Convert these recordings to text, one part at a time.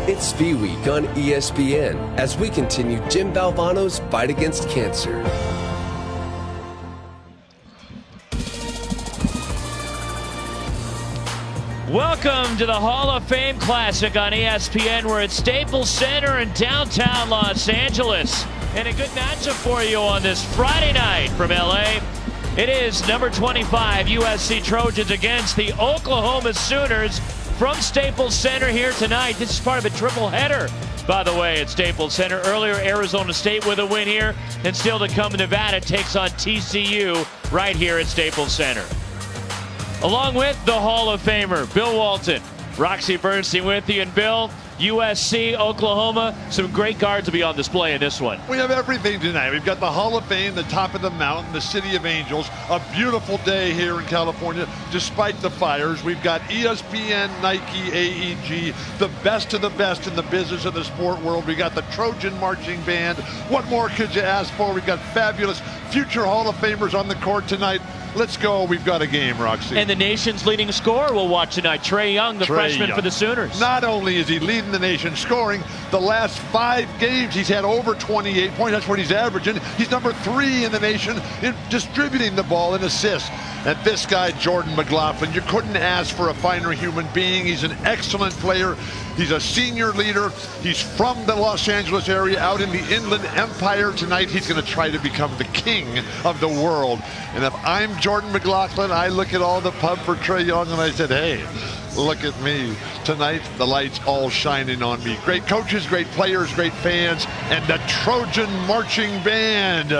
It's V Week on ESPN as we continue Jim Valvano's fight against cancer. Welcome to the Hall of Fame Classic on ESPN. We're at Staples Center in downtown Los Angeles. And a good matchup for you on this Friday night from LA. It is number 25 USC Trojans against the Oklahoma Sooners from Staples Center here tonight. This is part of a triple header, by the way, at Staples Center. Earlier, Arizona State with a win here. And still to come, Nevada takes on TCU right here at Staples Center. Along with the Hall of Famer, Bill Walton, Roxy Bernstein with you. And Bill, USC, Oklahoma, some great guards will be on display in this one. We have everything tonight. We've got the Hall of Fame, the top of the mountain, the City of Angels. A beautiful day here in California, despite the fires. We've got ESPN, Nike, AEG, the best of the best in the business of the sport world. We got the Trojan Marching Band. What more could you ask for? We've got fabulous future Hall of Famers on the court tonight. Let's go. We've got a game, Roxy. And the nation's leading scorer we'll watch tonight, Trae Young, the freshman for the Sooners. Not only is he leading the nation scoring, the last 5 games he's had over 28 points. That's what he's averaging. He's number 3 in the nation in distributing the ball in assists. And this guy, Jordan McLaughlin, you couldn't ask for a finer human being. He's an excellent player. He's a senior leader. He's from the Los Angeles area, out in the Inland Empire. Tonight, he's going to try to become the king of the world. And if I'm Jordan McLaughlin, I look at all the pub for Trae Young and I said, hey, look at me. Tonight, the light's all shining on me. Great coaches, great players, great fans, and the Trojan Marching Band.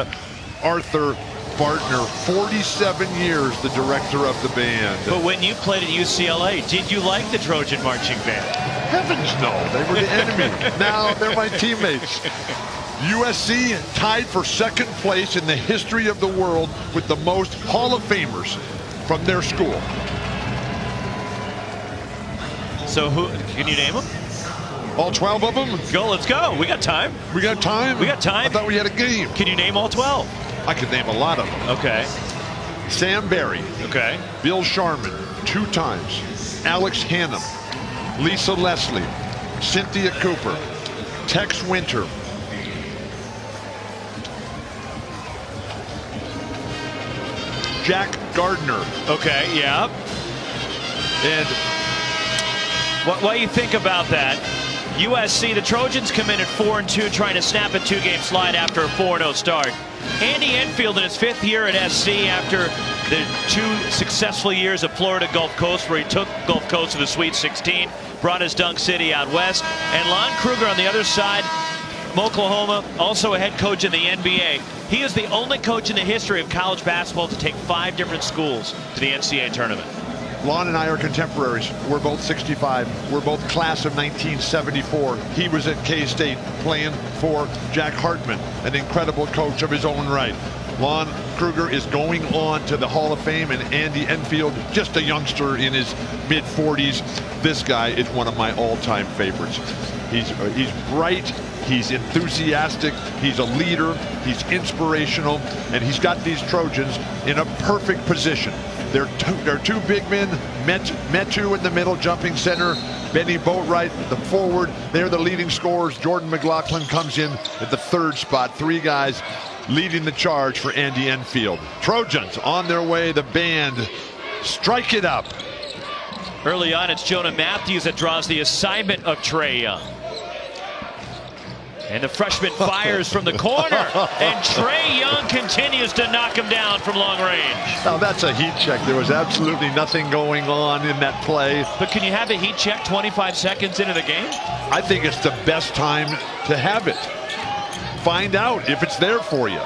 Arthur Bartner, 47 years, the director of the band. But when you played at UCLA, did you like the Trojan Marching Band? Heavens no, they were the enemy. Now they're my teammates. USC tied for second place in the history of the world with the most Hall of Famers from their school. So who, can you name them? All 12 of them? Go, let's go. We got time. We got time? We got time. I thought we had a game. Can you name all 12? I could name a lot of them. Okay. Sam Barry. Okay. Bill Sharman, 2 times. Alex Hannum. Lisa Leslie. Cynthia Cooper. Tex Winter. Jack Gardner. Okay, yeah. And what do you think about that? USC, the Trojans come in at 4-2, trying to snap a 2-game slide after a 4-0 start. Andy Enfield in his 5th year at SC after the 2 successful years at Florida Gulf Coast, where he took Gulf Coast to the Sweet 16, brought his Dunk City out west. And Lon Kruger on the other side from Oklahoma, also a head coach in the NBA. He is the only coach in the history of college basketball to take 5 different schools to the NCAA tournament. Lon and I are contemporaries. We're both 65. We're both class of 1974. He was at K-State playing for Jack Hartman, an incredible coach of his own right. Lon Kruger is going on to the Hall of Fame, and Andy Enfield, just a youngster in his mid-40s. This guy is one of my all-time favorites. He's bright, he's enthusiastic, he's a leader, he's inspirational, and he's got these Trojans in a perfect position. They're two big men, Metu in the middle, jumping center, Benny Boatwright, the forward. They're the leading scorers. Jordan McLaughlin comes in at the 3rd spot. 3 guys leading the charge for Andy Enfield. Trojans on their way. The band, strike it up. Early on, it's Jonah Matthews that draws the assignment of Trae Young. And the freshman fires from the corner. And Trae Young continues to knock him down from long range. Now that's a heat check. There was absolutely nothing going on in that play. But can you have a heat check 25 seconds into the game? I think it's the best time to have it. Find out if it's there for you.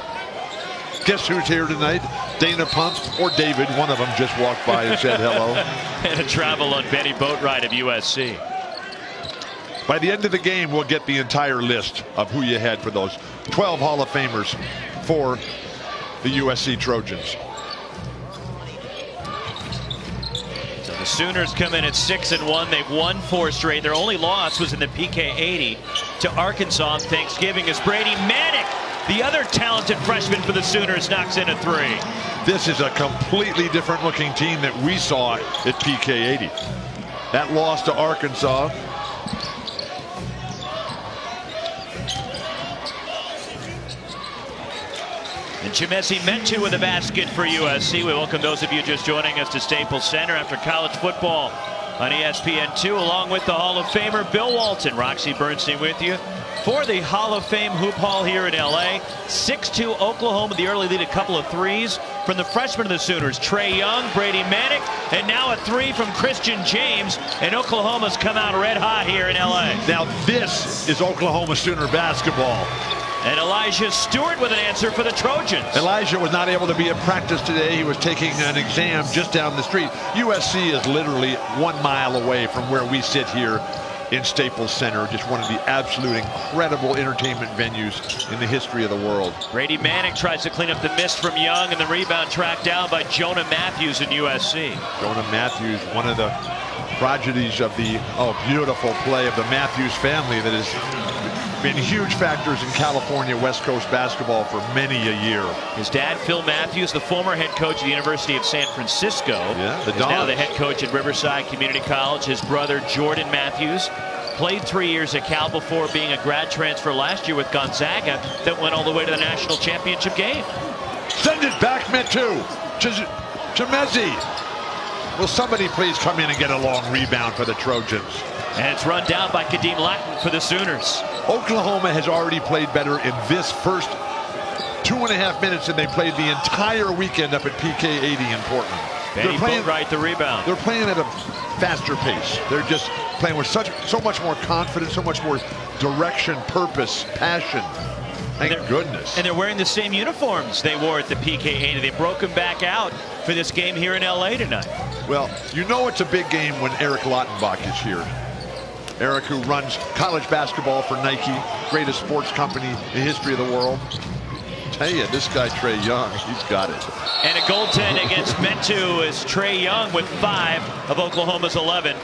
Guess who's here tonight? Dana Pump or David. One of them just walked by and said hello. And a travel on Benny Boatwright of USC. By the end of the game, we'll get the entire list of who you had for those 12 Hall of Famers for the USC Trojans. So the Sooners come in at 6-1. They've won 4 straight. Their only loss was in the PK 80 to Arkansas on Thanksgiving as Brady Manick, the other talented freshman for the Sooners, knocks in a 3. This is a completely different looking team that we saw at PK 80. That loss to Arkansas Chimezie Metu with a basket for USC. We welcome those of you just joining us to Staples Center after college football on ESPN2, along with the Hall of Famer Bill Walton. Roxy Bernstein with you for the Hall of Fame Hoop Hall here in LA. 6-2 Oklahoma, the early lead, a couple of threes from the freshman of the Sooners, Trae Young, Brady Manick, and now a three from Christian James, and Oklahoma's come out red hot here in LA. Now this is Oklahoma Sooner basketball. And Elijah Stewart with an answer for the Trojans. Elijah was not able to be at practice today. He was taking an exam just down the street. USC is literally 1 mile away from where we sit here in Staples Center. Just one of the absolute incredible entertainment venues in the history of the world. Brady Manick tries to clean up the miss from Young, and the rebound tracked down by Jonah Matthews in USC. Jonah Matthews, one of the prodigies of the beautiful play of the Matthews family that has been huge factors in California West Coast basketball for many a year. His dad, Phil Matthews, the former head coach of the University of San Francisco, is now the head coach at Riverside Community College. His brother, Jordan Matthews, played 3 years at Cal before being a grad transfer last year with Gonzaga that went all the way to the national championship game. Send it back, Metu. Chimezie. Will somebody please come in and get a long rebound for the Trojans? And it's run down by Kadeem Lattin for the Sooners. Oklahoma has already played better in this first 2.5 minutes than they played the entire weekend up at PK 80 in Portland. Benny Boatwright the rebound. They're playing at a faster pace. They're just playing with so much more confidence, so much more direction, purpose, passion. Thank goodness. And they're wearing the same uniforms they wore at the PK 80. They broke them back out for this game here in LA tonight. Well, you know it's a big game when Eric Lautenbach is here. Eric, who runs college basketball for Nike, greatest sports company in the history of the world. Tell you, this guy Trae Young, he's got it. And a goaltend against Metu is Trae Young with 5 of Oklahoma's 11.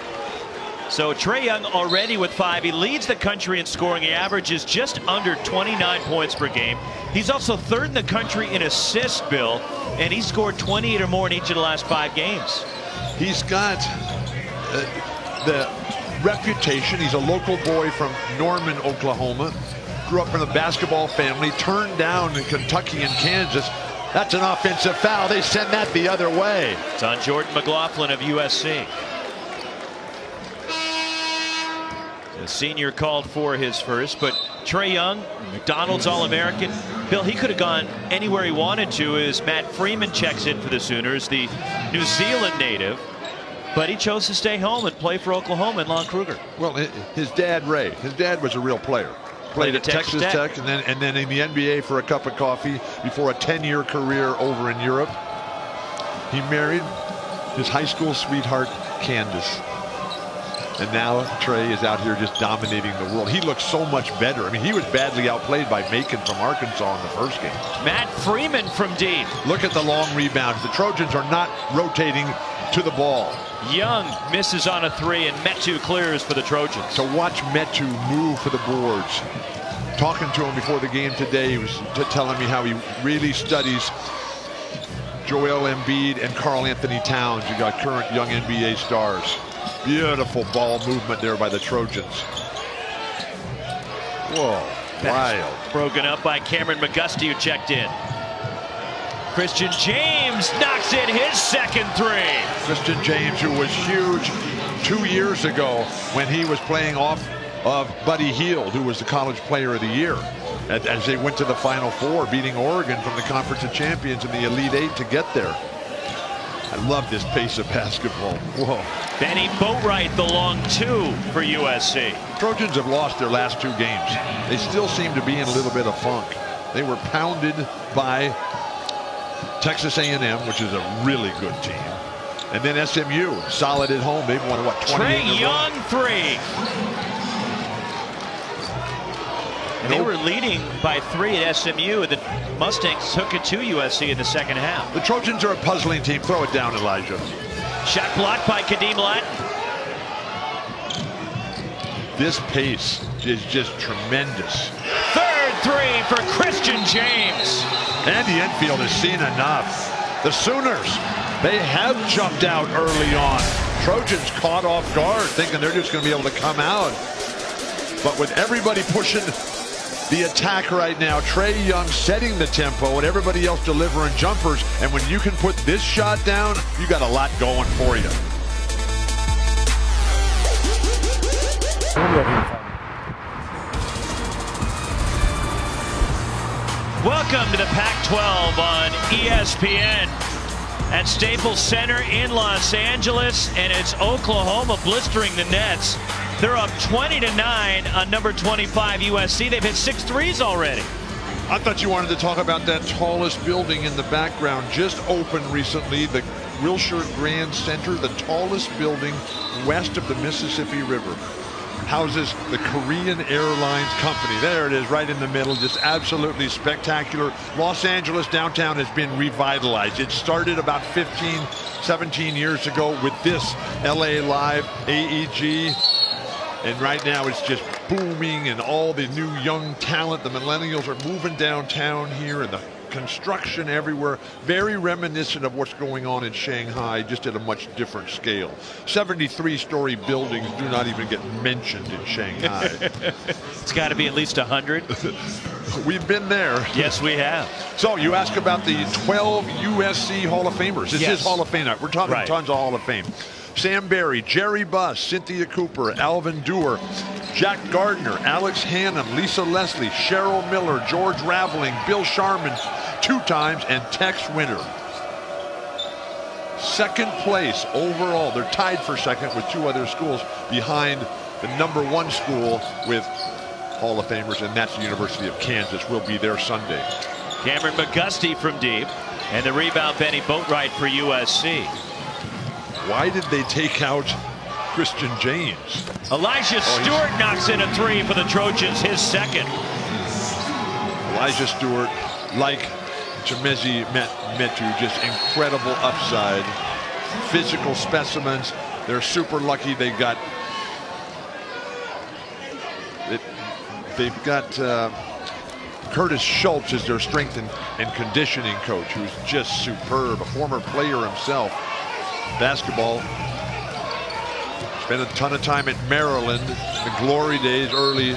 So Trae Young already with 5. He leads the country in scoring. He averages just under 29 points per game. He's also 3rd in the country in assists, Bill, and he scored 28 or more in each of the last 5 games. He's got the reputation. He's a local boy from Norman, Oklahoma. Grew up in a basketball family, turned down in Kentucky and Kansas. That's an offensive foul. They send that the other way. It's on Jordan McLaughlin of USC. The senior called for his first, but Trae Young, McDonald's All-American. Bill, he could have gone anywhere he wanted to as Matt Freeman checks in for the Sooners, the New Zealand native. But he chose to stay home and play for Oklahoma and Lon Kruger. Well, his dad, Ray, his dad was a real player. Played at Texas Tech and then in the NBA for a cup of coffee before a 10-year career over in Europe. He married his high school sweetheart, Candace. And now Trae is out here just dominating the world. He looks so much better. I mean, he was badly outplayed by Macon from Arkansas in the first game. Matt Freeman from deep. Look at the long rebounds. The Trojans are not rotating to the ball. Young misses on a 3, and Metu clears for the Trojans. So watch Metu move for the boards. Talking to him before the game today, he was telling me how he really studies Joel Embiid and Karl Anthony Towns. You got current young NBA stars. Beautiful ball movement there by the Trojans. Whoa, wild. Broken up by Cameron McGusty, who checked in. Christian James knocks in his second 3. Christian James, who was huge 2 years ago when he was playing off of Buddy Hield, who was the College Player of the Year, as they went to the Final Four, beating Oregon from the Conference of Champions in the Elite 8 to get there. I love this pace of basketball. Whoa. Benny Boatwright, the long 2 for USC. Trojans have lost their last 2 games. They still seem to be in a little bit of funk. They were pounded by Texas A&M, which is a really good team. And then SMU, solid at home. They've won, what, 28 Trae Young 3. And they were leading by 3 at SMU. The Mustangs took it to USC in the second half. The Trojans are a puzzling team. Throw it down, Elijah. Shot blocked by Kadeem Lattin. This pace is just tremendous. Third 3 for Christian James. Andy Enfield has seen enough. The Sooners, they have jumped out early on. Trojans caught off guard, thinking they're just going to be able to come out. But with everybody pushing The attack right now, Trae Young setting the tempo and everybody else delivering jumpers. And when you can put this shot down, you got a lot going for you. Welcome to the Pac-12 on ESPN at Staples Center in Los Angeles, and it's Oklahoma blistering the Nets. They're up 20-9 on number 25 USC. They've hit 6 threes already. I thought you wanted to talk about that tallest building in the background. Just opened recently, the Wilshire Grand Center, the tallest building west of the Mississippi River. Houses the Korean Airlines Company. There it is, right in the middle, just absolutely spectacular. Los Angeles downtown has been revitalized. It started about 15, 17 years ago with this LA Live AEG. And right now it's just booming, and all the new young talent, the millennials, are moving downtown here, and the construction everywhere. Very reminiscent of what's going on in Shanghai, just at a much different scale. 73-story buildings do not even get mentioned in Shanghai. It's got to be at least 100. We've been there. Yes, we have. So you ask about the 12 USC Hall of Famers. This is Hall of Fame night. We're talking tons of Hall of Fame. Sam Barry, Jerry Buss, Cynthia Cooper, Alvin Dewar, Jack Gardner, Alex Hannum, Lisa Leslie, Cheryl Miller, George Raveling, Bill Sharman 2 times, and Tex Winter. Second place overall. They're tied for second with 2 other schools behind the #1 school with Hall of Famers, and that's the University of Kansas. Will be there Sunday. Cameron McGusty from deep, and the rebound Benny Boatwright for USC. Why did they take out Christian James? Elijah Stewart knocks in a 3 for the Trojans, his second. Elijah Stewart, like Chimezie Metu, just incredible upside. Physical specimens. They're super lucky they got it. They've got Curtis Schultz as their strength and conditioning coach, who's just superb, a former player himself. Basketball, spent a ton of time at Maryland, the glory days, early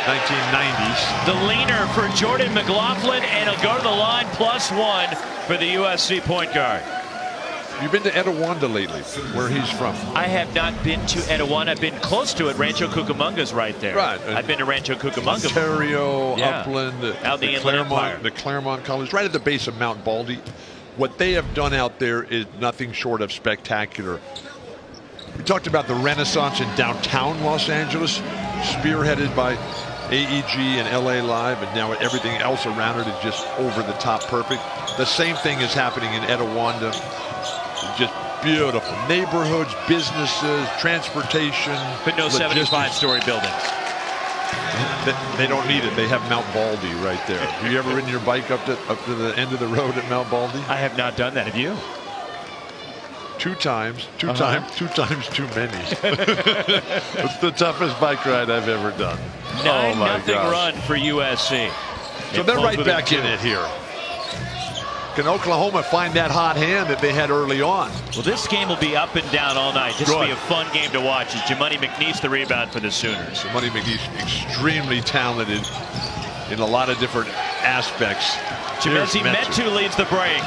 1990s. The leaner for Jordan McLaughlin, and he'll go to the line +1 for the USC point guard. You've been to Etiwanda lately, where he's from? I have not been to Etiwanda. I've been close to it. Rancho Cucamonga's right there. Right. I've been to Rancho Cucamonga. Ontario, Upland, out the Claremont College, right at the base of Mount Baldy. What they have done out there is nothing short of spectacular. We talked about the renaissance in downtown Los Angeles, spearheaded by AEG and LA Live, and now everything else around it is just over the top perfect. The same thing is happening in Etiwanda. Just beautiful neighborhoods, businesses, transportation, but no 75-story buildings. They don't need it. They have Mount Baldy right there. Have you ever ridden your bike up to the end of the road at Mount Baldy? I have not done that. Have you? 2 times. Two times too many. It's the toughest bike ride I've ever done. 9-0 run for USC. So they're right back in it here. Can Oklahoma find that hot hand that they had early on? Well, this game will be up and down all night. This will be a fun game to watch. It's Jimani McNeese the rebound for the Sooners. Jimani McNeese, extremely talented in a lot of different aspects. Chimezie Metu leads the break.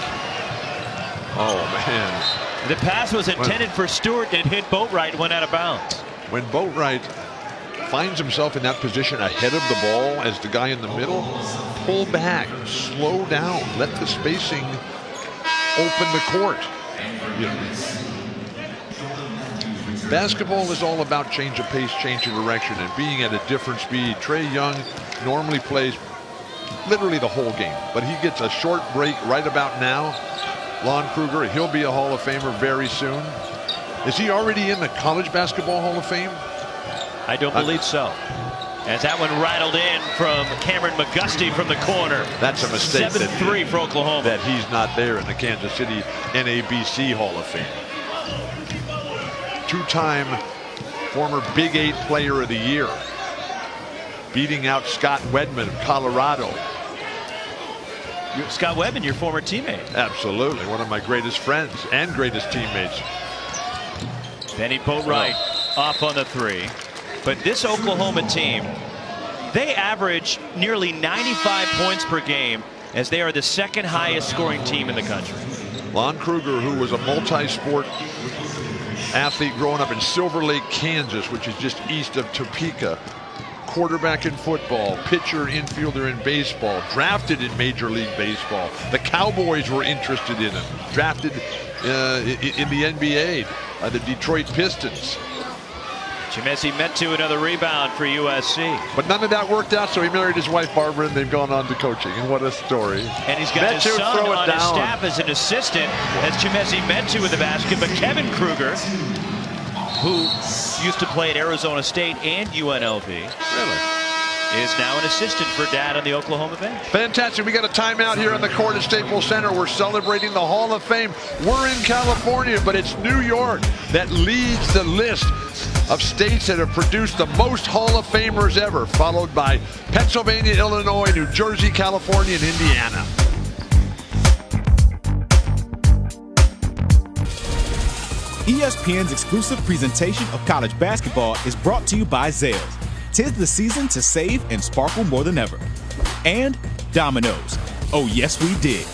Oh, man. The pass was intended for Stewart and hit Boatwright, went out of bounds. When Boatwright finds himself in that position ahead of the ball as the guy in the middle, pull back, slow down, let the spacing open the court. Basketball is all about change of pace, change of direction, and being at a different speed. Trae Young normally plays literally the whole game, but he gets a short break right about now. Lon Kruger, he'll be a Hall of Famer very soon. Is he already in the College Basketball Hall of Fame? I don't believe so. As that one rattled in from Cameron McGusty from the corner. That's a mistake. 7-3 for Oklahoma. That he's not there in the Kansas City NABC Hall of Fame. 2-time former Big 8 Player of the Year, beating out Scott Wedman of Colorado. Scott Wedman, your former teammate. Absolutely, one of my greatest friends and greatest teammates. Benny Boatwright off on the 3. But this Oklahoma team, They average nearly 95 points per game, as they are the second highest scoring team in the country. Lon Kruger, who was a multi-sport athlete growing up in Silver Lake, Kansas, which is just east of Topeka. Quarterback in football, pitcher, infielder in baseball, drafted in Major League Baseball. The Cowboys were interested in him. Drafted in the NBA, the Detroit Pistons. Chimezie Metu, another rebound for USC. But none of that worked out, so he married his wife Barbara, and they've gone on to coaching. And what a story. And he's got his son on his staff as an assistant. That's Chimezie Metu with the basket, but Kevin Kruger, who used to play at Arizona State and UNLV, is now an assistant for Dad on the Oklahoma bench. Fantastic. We got a timeout here on the court at Staples Center. We're celebrating the Hall of Fame. We're in California, but it's New York that leads the list of states that have produced the most Hall of Famers ever, followed by Pennsylvania, Illinois, New Jersey, California, and Indiana. ESPN's exclusive presentation of college basketball is brought to you by Zales. 'Tis the season to save and sparkle more than ever. And Domino's. Oh, yes, we did.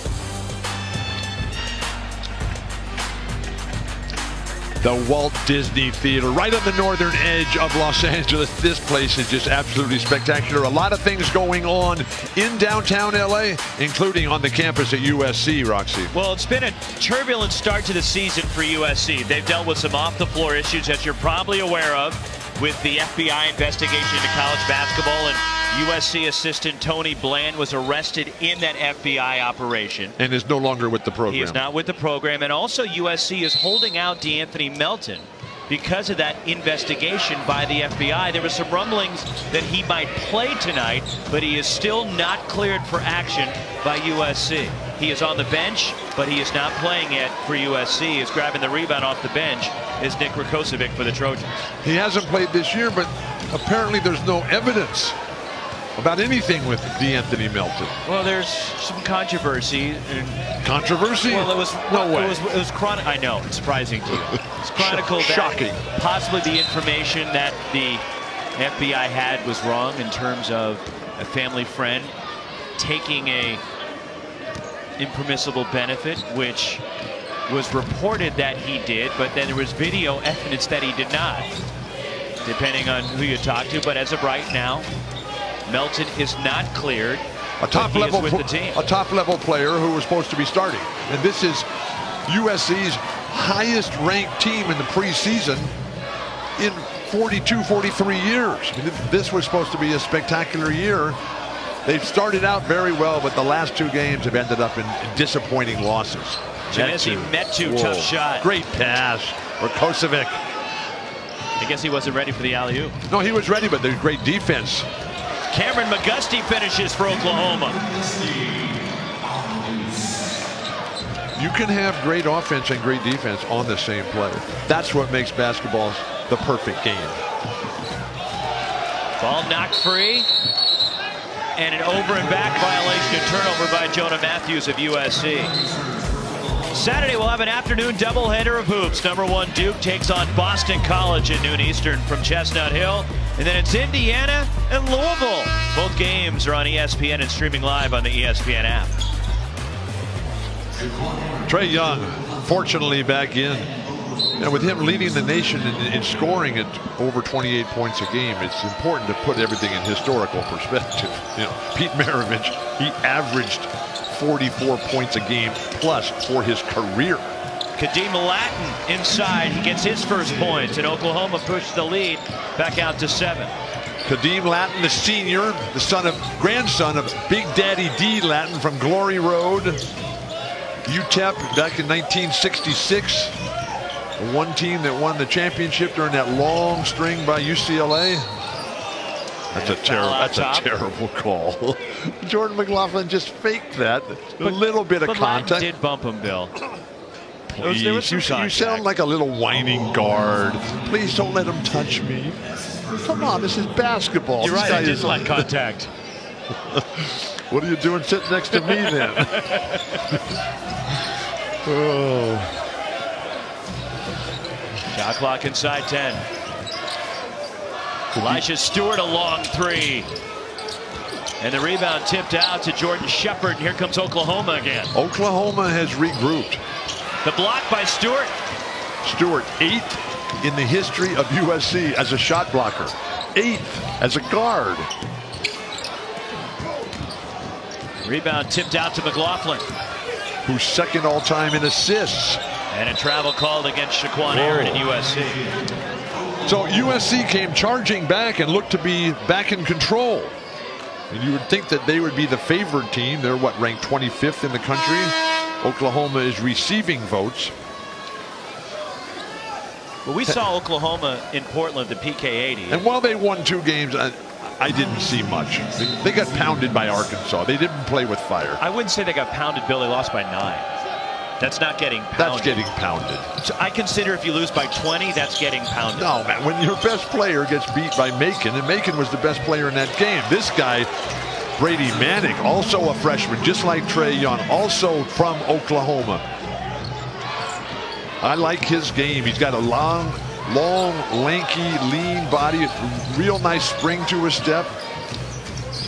The Walt Disney Theater, right on the northern edge of Los Angeles. This place is just absolutely spectacular. A lot of things going on in downtown LA, including on the campus at USC, Roxy. Well, it's been a turbulent start to the season for USC. They've dealt with some off-the-floor issues, as you're probably aware of, with the FBI investigation into college basketball, and USC assistant Tony Bland was arrested in that FBI operation. And is no longer with the program. He is not with the program. And also USC is holding out DeAnthony Melton because of that investigation by the FBI. There were some rumblings that he might play tonight, but he is still not cleared for action by USC. He is on the bench, but he is not playing yet for USC. He's grabbing the rebound off the bench is Nick Rakocevic for the Trojans. He hasn't played this year, but apparently there's no evidence about anything with DeAnthony Melton. Well, there's some controversy. Controversy? Well, it was no way. It was I know, it's surprising to you. It's chronicled Shocking. that possibly the information that the FBI had was wrong in terms of a family friend taking a impermissible benefit, which was reported that he did, but then there was video evidence that he did not, depending on who you talk to. But as of right now, Melton is not cleared. A top level player who was supposed to be starting, and this is USC's highest ranked team in the preseason in 43 years. I mean, this was supposed to be a spectacular year. They've started out very well, but the last two games have ended up in disappointing losses. Metu, tough shot. Great pass. Rakocevic. I guess he wasn't ready for the alley-oop. No, he was ready, but there's great defense. Cameron McGusty finishes for Oklahoma. You can have great offense and great defense on the same play. That's what makes basketball the perfect game. Ball knocked free. And an over and back violation and turnover by Jonah Matthews of USC. Saturday we'll have an afternoon doubleheader of hoops. Number 1 Duke takes on Boston College at noon Eastern from Chestnut Hill. And then it's Indiana and Louisville. Both games are on ESPN and streaming live on the ESPN app. Trae Young, fortunately, back in. And with him leading the nation in scoring at over 28 points a game, it's important to put everything in historical perspective. You know, Pete Maravich, he averaged 44 points a game plus for his career. Kadeem Latin inside. He gets his first points, and Oklahoma pushed the lead back out to 7. Kadeem Latin, the senior, the grandson of Big Daddy D. Latin from Glory Road, UTEP back in 1966. The one team that won the championship during that long string by UCLA. That's a terrible call. Jordan McLaughlin just faked that. A little bit of contact. Latin did bump him, Bill. Please, you sound like a little whining guard. Please don't let him touch me. Come on, this is basketball. You're right, I did like contact. What are you doing sitting next to me then? Oh. Shot clock inside 10. Elijah Stewart a long three. And the rebound tipped out to Jordan Shepard. And here comes Oklahoma again. Oklahoma has regrouped. The block by Stewart. Stewart, 8th in the history of USC as a shot blocker. 8th as a guard. Rebound tipped out to McLaughlin, who's 2nd all-time in assists. And a travel called against Shaquan Aaron in USC. So USC came charging back and looked to be back in control. And you would think that they would be the favored team. They're what, ranked 25th in the country? Oklahoma is receiving votes. Well, we saw Oklahoma in Portland, the PK80. And while they won 2 games, I didn't see much. They got pounded by Arkansas. They didn't play with fire. I wouldn't say they got pounded, Bill. They lost by 9. That's not getting pounded. That's getting pounded. So I consider if you lose by 20, that's getting pounded. No, man. When your best player gets beat by Macon, and Macon was the best player in that game. This guy, Brady Manick, also a freshman, just like Trae Young, also from Oklahoma. I like his game. He's got a long, lanky, lean body, real nice spring to his step.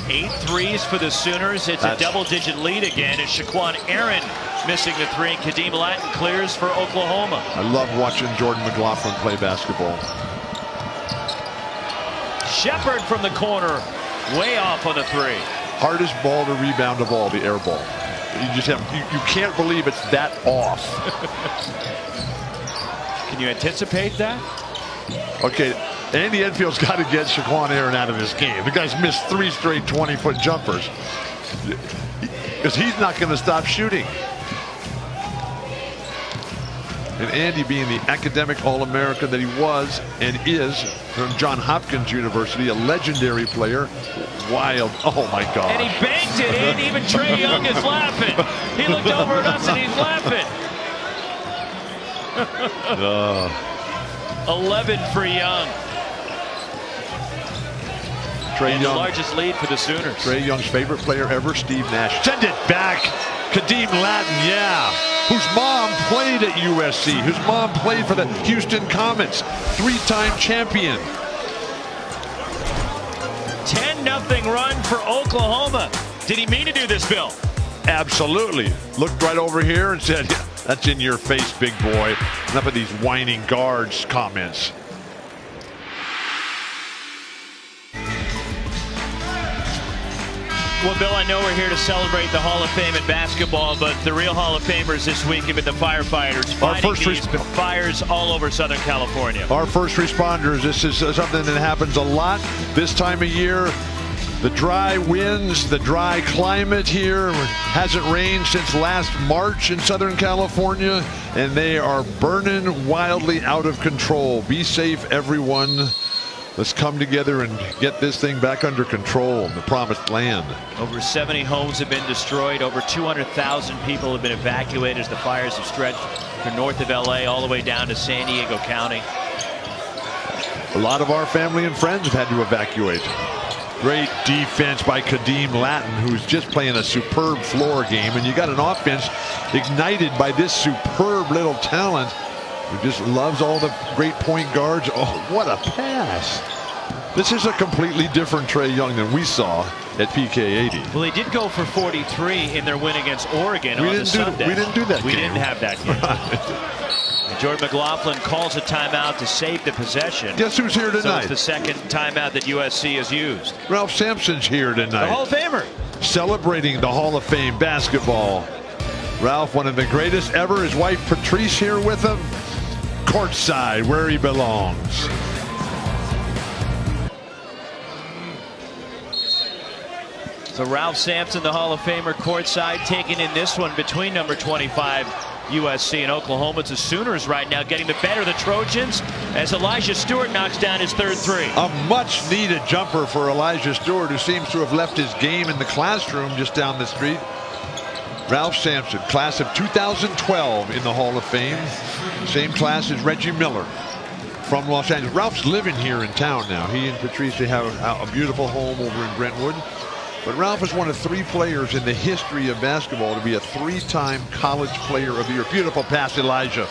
8 threes for the Sooners. It's a double-digit lead again. It's Shaquan Aaron missing the 3. And Kadeem Latin clears for Oklahoma. I love watching Jordan McLaughlin play basketball. Shepard from the corner, way off on the 3. Hardest ball to rebound of all, the air ball. You just have, you can't believe it's that off. Can you anticipate that? Okay, Andy Enfield's got to get Shaquan Aaron out of this game. The guy's missed 3 straight 20-foot jumpers because he's not going to stop shooting. And Andy, being the academic All-American that he was and is from Johns Hopkins University, a legendary player, wild. Oh my God! And he banked it in. Even Trae Young is laughing. He looked over at us and he's laughing. 11 for Young. Trae Young, the largest lead for the Sooners. Trae Young's favorite player ever, Steve Nash. Send it back. Kadeem Latin, yeah. Whose mom played at USC. Whose mom played for the Houston Comets. 3-time champion. 10-0 run for Oklahoma. Did he mean to do this, Bill? Absolutely. Looked right over here and said, yeah, that's in your face, big boy. Enough of these whining guards comments. Well, Bill, I know we're here to celebrate the Hall of Fame in basketball, but the real Hall of Famers this week have been the firefighters fighting these fires all over Southern California. Our first responders, this is something that happens a lot this time of year. The dry winds, the dry climate here. Hasn't rained since last March in Southern California, and they are burning wildly out of control. Be safe, everyone. Let's come together and get this thing back under control in the promised land. Over 70 homes have been destroyed. Over 200,000 people have been evacuated as the fires have stretched from north of LA all the way down to San Diego County. A lot of our family and friends have had to evacuate. Great defense by Kadeem Latin, who's just playing a superb floor game. And you got an offense ignited by this superb little talent who just loves all the great point guards. Oh, what a pass. This is a completely different Trae Young than we saw at PK80. Well, they did go for 43 in their win against Oregon on the Sunday. We didn't do that We game. didn't have that game. Right. And Jordan McLaughlin calls a timeout to save the possession. Guess who's here tonight? So it's the second timeout that USC has used. Ralph Sampson's here tonight. The Hall of Famer. Celebrating the Hall of Fame basketball. Ralph, one of the greatest ever. His wife Patrice here with him. Courtside, where he belongs. So Ralph Sampson, the Hall of Famer, courtside, taking in this one between number 25 USC and Oklahoma. It's the Sooners right now getting the better of the Trojans as Elijah Stewart knocks down his third 3. A much needed jumper for Elijah Stewart, who seems to have left his game in the classroom just down the street. Ralph Sampson, class of 2012 in the Hall of Fame. Same class as Reggie Miller from Los Angeles. Ralph's living here in town now. He and Patrice have a beautiful home over in Brentwood. But Ralph is one of 3 players in the history of basketball to be a 3-time college player of the year. Beautiful pass, Elijah.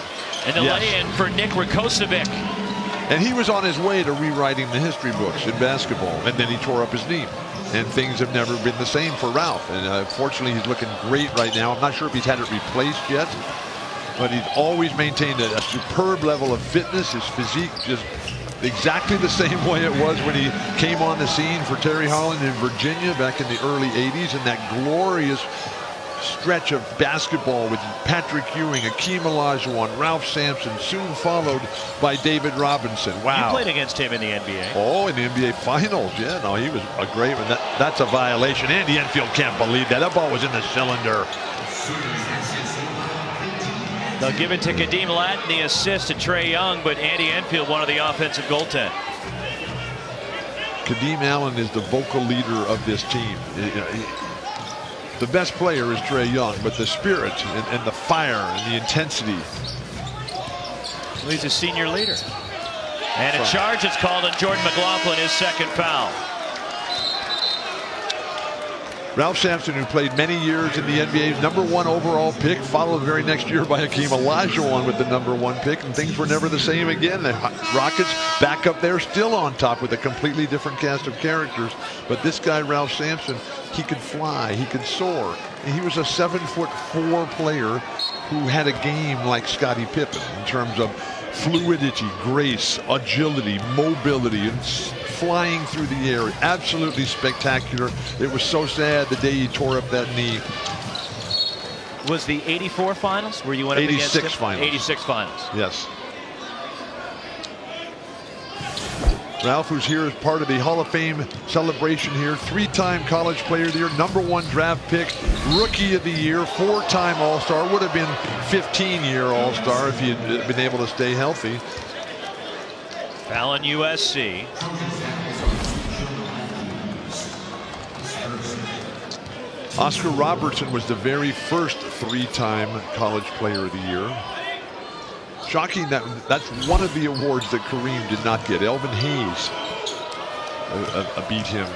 And the lay-in for Nick Rakocevic. And he was on his way to rewriting the history books in basketball, and then he tore up his knee. and things have never been the same for Ralph. And fortunately, he's looking great right now. I'm not sure if he's had it replaced yet, but he's always maintained a superb level of fitness. His physique just exactly the same way it was when he came on the scene for Terry Holland in Virginia back in the early 80s, and that glorious stretch of basketball with Patrick Ewing, Akeem Olajuwon, Ralph Sampson, soon followed by David Robinson. Wow. You played against him in the NBA. Oh, in the NBA Finals. Yeah, no, he was a great one. That's a violation. Andy Enfield can't believe that. That ball was in the cylinder. They'll give it to Kadeem Latin, the assist to Trae Young, but Andy Enfield, one of the offensive goaltend. Kadeem Allen is the vocal leader of this team. The best player is Trae Young, but the spirit and the fire and the intensity. Well, he's a senior leader. And a charge is called on Jordan McLaughlin, his second foul. Ralph Sampson, who played many years in the NBA, #1 overall pick, followed the very next year by Akeem Olajuwon with the #1 pick, and things were never the same again. The Rockets back up there, still on top with a completely different cast of characters. But this guy, Ralph Sampson, he could fly, he could soar. And he was a 7'4" player who had a game like Scottie Pippen in terms of fluidity, grace, agility, mobility, and flying through the air. Absolutely spectacular. It was so sad the day he tore up that knee. Was the 84 finals where you went up against him? 86 finals. 86 finals. Yes. Ralph, who's here as part of the Hall of Fame celebration here, 3-time College Player of the Year, #1 draft pick, Rookie of the Year, 4-time All-Star, would have been 15-year All-Star if he had been able to stay healthy. Foul on USC. Oscar Robertson was the very first 3-time College Player of the Year. Shocking that that's one of the awards that Kareem did not get. Elvin Hayes beat him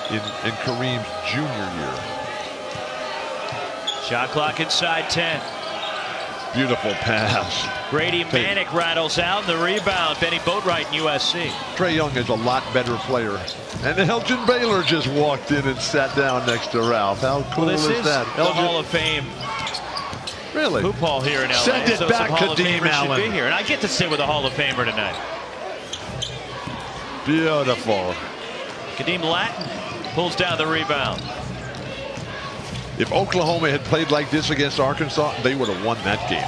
in Kareem's junior year. Shot clock inside 10. Beautiful pass. Brady Manick rattles out the rebound. Benny Boatwright in USC. Trae Young is a lot better player. And Elgin Baylor just walked in and sat down next to Ralph. How cool is that? The Hall of Fame. Really? Hoop Hall here in LA. Send it back, Kadeem Allen. Should be here. And I get to sit with a Hall of Famer tonight. Beautiful. Kadeem Latin pulls down the rebound. If Oklahoma had played like this against Arkansas, they would have won that game.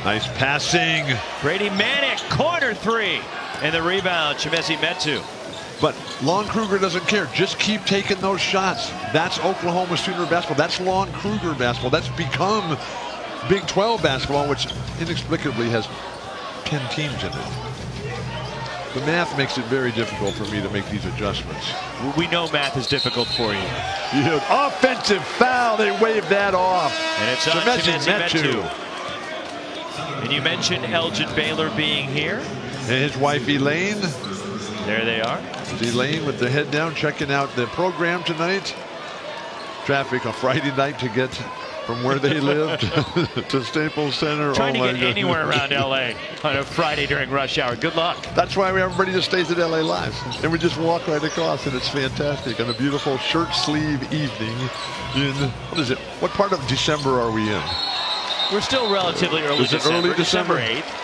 Nice passing. Brady Manick, corner 3. And the rebound, Chimezie Metu. But Lon Kruger doesn't care. Just keep taking those shots. That's Oklahoma Sooner basketball. That's Lon Kruger basketball. That's become Big 12 basketball, which inexplicably has 10 teams in it. The math makes it very difficult for me to make these adjustments. We know math is difficult for you. Offensive foul. They waved that off. And it's on Chimezie Metu. And you mentioned Elgin Baylor being here. And his wife Elaine. There they are. Elaine with the head down, checking out the program tonight. Traffic on Friday night to get from where they lived to Staples Center. Trying to get anywhere around LA on a Friday during rush hour. Good luck. That's why everybody just stays at LA Live. And we just walk right across, and it's fantastic. On a beautiful shirt sleeve evening in, what is it? What part of December are we in? We're still relatively early Is it December. early December? 8th.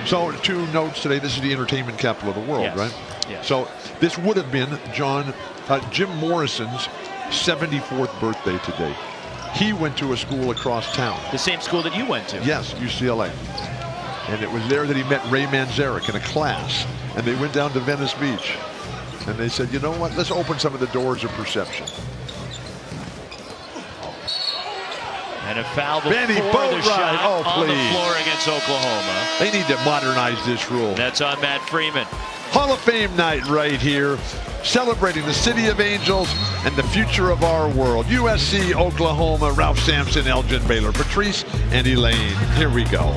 So 2 notes today. This is the entertainment capital of the world, Yes. right? Yes. So this would have been Jim Morrison's 74th birthday today. He went to a school across town. The same school that you went to. Yes, UCLA. And it was there that he met Ray Manzarek in a class. And they went down to Venice Beach. And they said, you know what? Let's open some of the doors of perception. And a foul before Benny the Boatwright. shot on the Please. floor against Oklahoma. They need to modernize this rule. That's on Matt Freeman. Hall of Fame night right here, celebrating the City of Angels and the future of our world. USC, Oklahoma, Ralph Sampson, Elgin Baylor, Patrice, and Elaine. Here we go.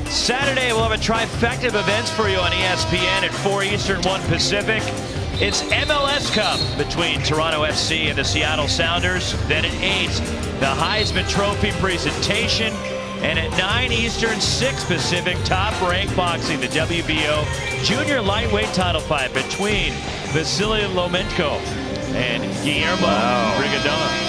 Saturday, we'll have a trifecta of events for you on ESPN at 4 Eastern, 1 Pacific. It's MLS Cup between Toronto FC and the Seattle Sounders. Then at 8, the Heisman Trophy presentation. And at 9 Eastern, 6 Pacific, top-ranked boxing, the WBO junior lightweight title fight between Vasily Lomachenko and Guillermo Brigadona.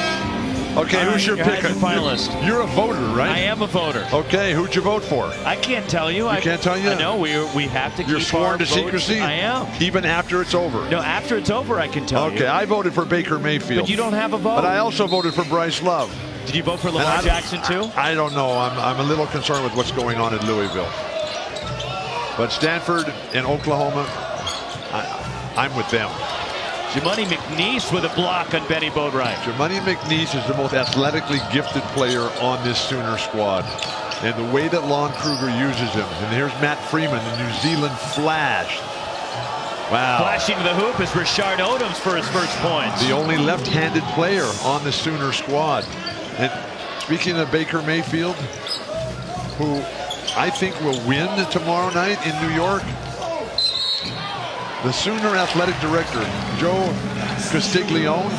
Okay, who's your pick? Finalist. You're a voter, right? I am a voter. Okay, who'd you vote for? I can't tell you. You can't tell you? No, we have to keep You're sworn to votes. secrecy? I am. Even after it's over? No, after it's over, I can tell you. Okay, I voted for Baker Mayfield. But you don't have a vote. But I also voted for Bryce Love. Did you vote for Lamar Jackson, too? I don't know. I'm a little concerned with what's going on in Louisville. But Stanford and Oklahoma, I'm with them. Jumoney McNeese with a block on Benny Boatwright. Jumoney McNeese is the most athletically gifted player on this Sooner squad. And the way that Lon Kruger uses him. And here's Matt Freeman, the New Zealand Flash. Wow. Flashing to the hoop is Rashard Odoms for his first points. The only left-handed player on the Sooner squad. And speaking of Baker Mayfield, who I think will win tomorrow night in New York, the Sooner athletic director, Joe Castiglione,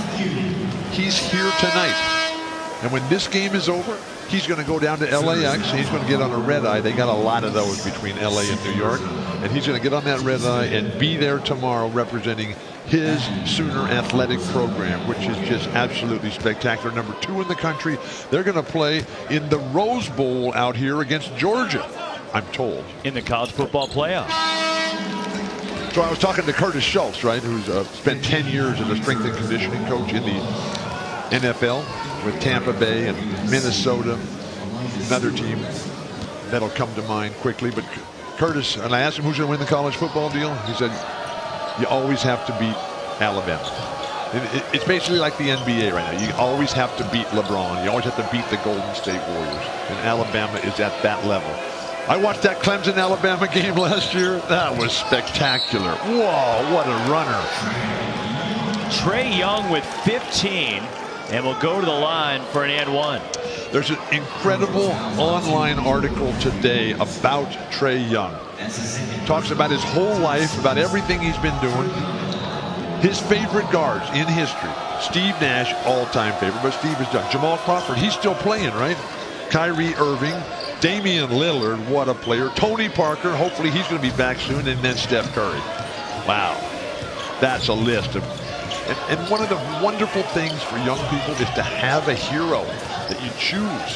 he's here tonight. And when this game is over, he's going to go down to LAX. He's going to get on a red eye. They got a lot of those between LA and New York. And he's going to get on that red eye and be there tomorrow representing his Sooner athletic program, which is just absolutely spectacular. Number 2 in the country. They're going to play in the Rose Bowl out here against Georgia, I'm told. In the college football playoff. So I was talking to Curtis Schultz, right, who's spent 10 years as a strength and conditioning coach in the NFL with Tampa Bay and Minnesota, another team that'll come to mind quickly. But Curtis, and I asked him who's going to win the college football deal. He said, you always have to beat Alabama. It's basically like the NBA right now. You always have to beat LeBron. You always have to beat the Golden State Warriors. And Alabama is at that level. I watched that Clemson-Alabama game last year. That was spectacular. Whoa, what a runner. Trae Young with 15 and will go to the line for an and one. There's an incredible online article today about Trae Young. Talks about his whole life, about everything he's been doing. His favorite guards in history. Steve Nash, all-time favorite, but Steve is done. Jamal Crawford, he's still playing, right? Kyrie Irving. Damian Lillard, what a player. Tony Parker, hopefully he's going to be back soon. And then Steph Curry. Wow. That's a list of. And one of the wonderful things for young people is to have a hero that you choose.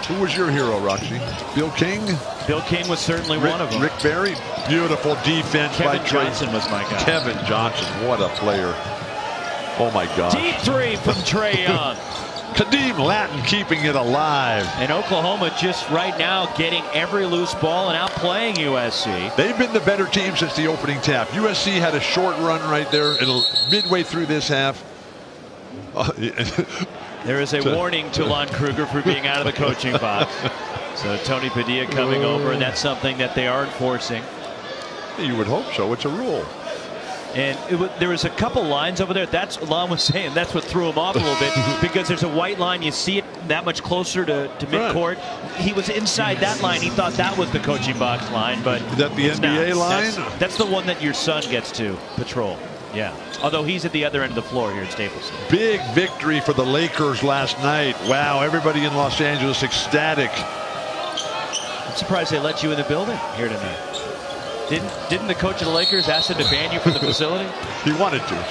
Who was your hero, Roxy? Bill King? Bill King was certainly one of them. Rick Barry? Beautiful defense by Kevin Johnson was my guy. Kevin Johnson, what a player. Oh my God. Deep three from Trae Young. Kadeem Latin keeping it alive. And Oklahoma just right now getting every loose ball and outplaying USC. They've been the better team since the opening tap. USC had a short run right there. Midway through this half. There is a warning to Lon Kruger for being out of the coaching box. So Tony Padilla coming over, and that's something that they are enforcing. You would hope so. It's a rule. And there was a couple lines over there. That's what Lon was saying. That's what threw him off a little bit because there's a white line. You see it that much closer to midcourt. He was inside that line. He thought that was the coaching box line, but is that the NBA line? That's the one that your son gets to patrol. Yeah. Although he's at the other end of the floor here at Staples. Big victory for the Lakers last night. Wow, everybody in Los Angeles ecstatic. I'm surprised they let you in the building here tonight. Didn't the coach of the Lakers ask him to ban you from the facility? He wanted to.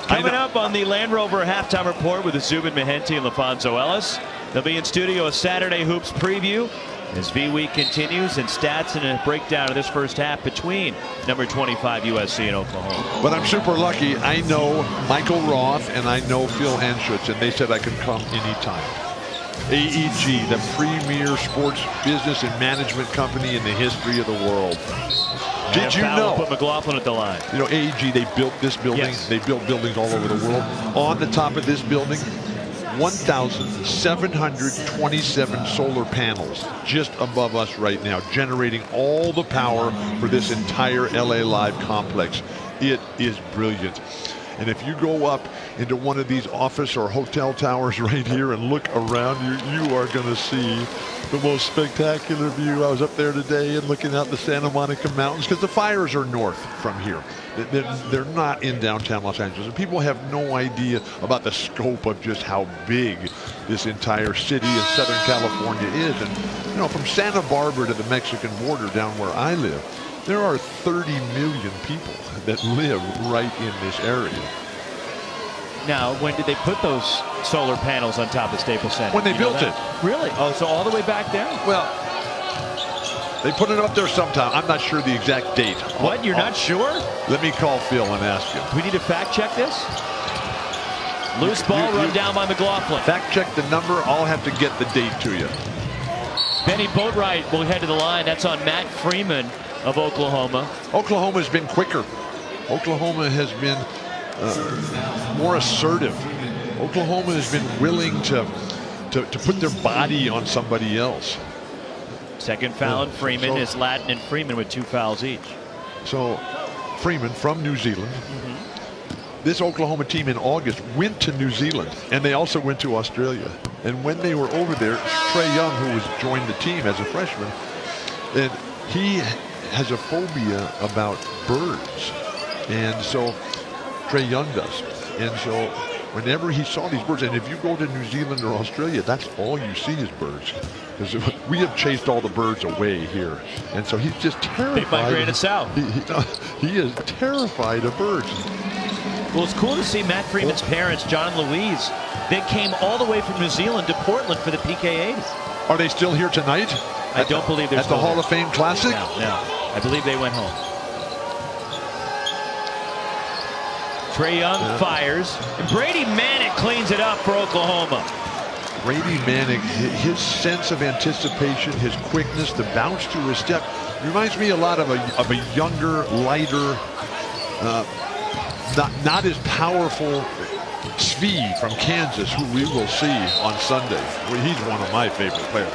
Coming up on the Land Rover halftime report with Zubin Mehenti and LaFonso Ellis. They'll be in studio a Saturday Hoops preview as V-Week continues and stats and a breakdown of this first half between number 25 USC and Oklahoma. But I'm super lucky. I know Michael Roth and I know Phil Anschutz, and they said I could come anytime. AEG, the premier sports business and management company in the history of the world. Did you know? Put McLaughlin at the line. You know, AEG, they built this building. Yes. They built buildings all over the world. On the top of this building, 1,727 solar panels just above us right now, generating all the power for this entire LA Live complex. It is brilliant. And if you go up into one of these office or hotel towers right here and look around you are going to see the most spectacular view. I was up there today and looking out the Santa Monica Mountains because the fires are north from here. They're not in downtown Los Angeles. And people have no idea about the scope of just how big this entire city in Southern California is. And, you know, from Santa Barbara to the Mexican border down where I live, there are 30 million people that live right in this area. Now, when did they put those solar panels on top of Staples Center? When they built it. Really? Oh, so all the way back there? Well, they put it up there sometime. I'm not sure the exact date. What? You're not sure? Let me call Phil and ask him. Do we need to fact check this? Loose ball run down by McLaughlin. Fact check the number. I'll have to get the date to you. Benny Boatwright will head to the line. That's on Matt Freeman of Oklahoma. Oklahoma's been quicker. Oklahoma has been more assertive. Oklahoma has been willing to put their body on somebody else. Second foul on Freeman is Latin and Freeman with 2 fouls each. So Freeman from New Zealand. This Oklahoma team in August went to New Zealand, and they also went to Australia. And when they were over there, Trae Young, who was joined the team as a freshman, and he has a phobia about birds. And so Trae Young does. And so whenever he saw these birds, and if you go to New Zealand or Australia, that's all you see is birds. Because we have chased all the birds away here. And so he's just terrified. They migrated south. He is terrified of birds. Well, it's cool to see Matt Freeman's parents, John and Louise. They came all the way from New Zealand to Portland for the PK80s. Are they still here tonight? I don't believe they're still at the Hall of Fame Classic? No. I believe they went home. Trae Young fires. And Brady Manick cleans it up for Oklahoma. Brady Manick, his sense of anticipation, his quickness, the bounce to his step, reminds me a lot of a younger, lighter, not as powerful Svi from Kansas, who we will see on Sunday. Well, he's one of my favorite players.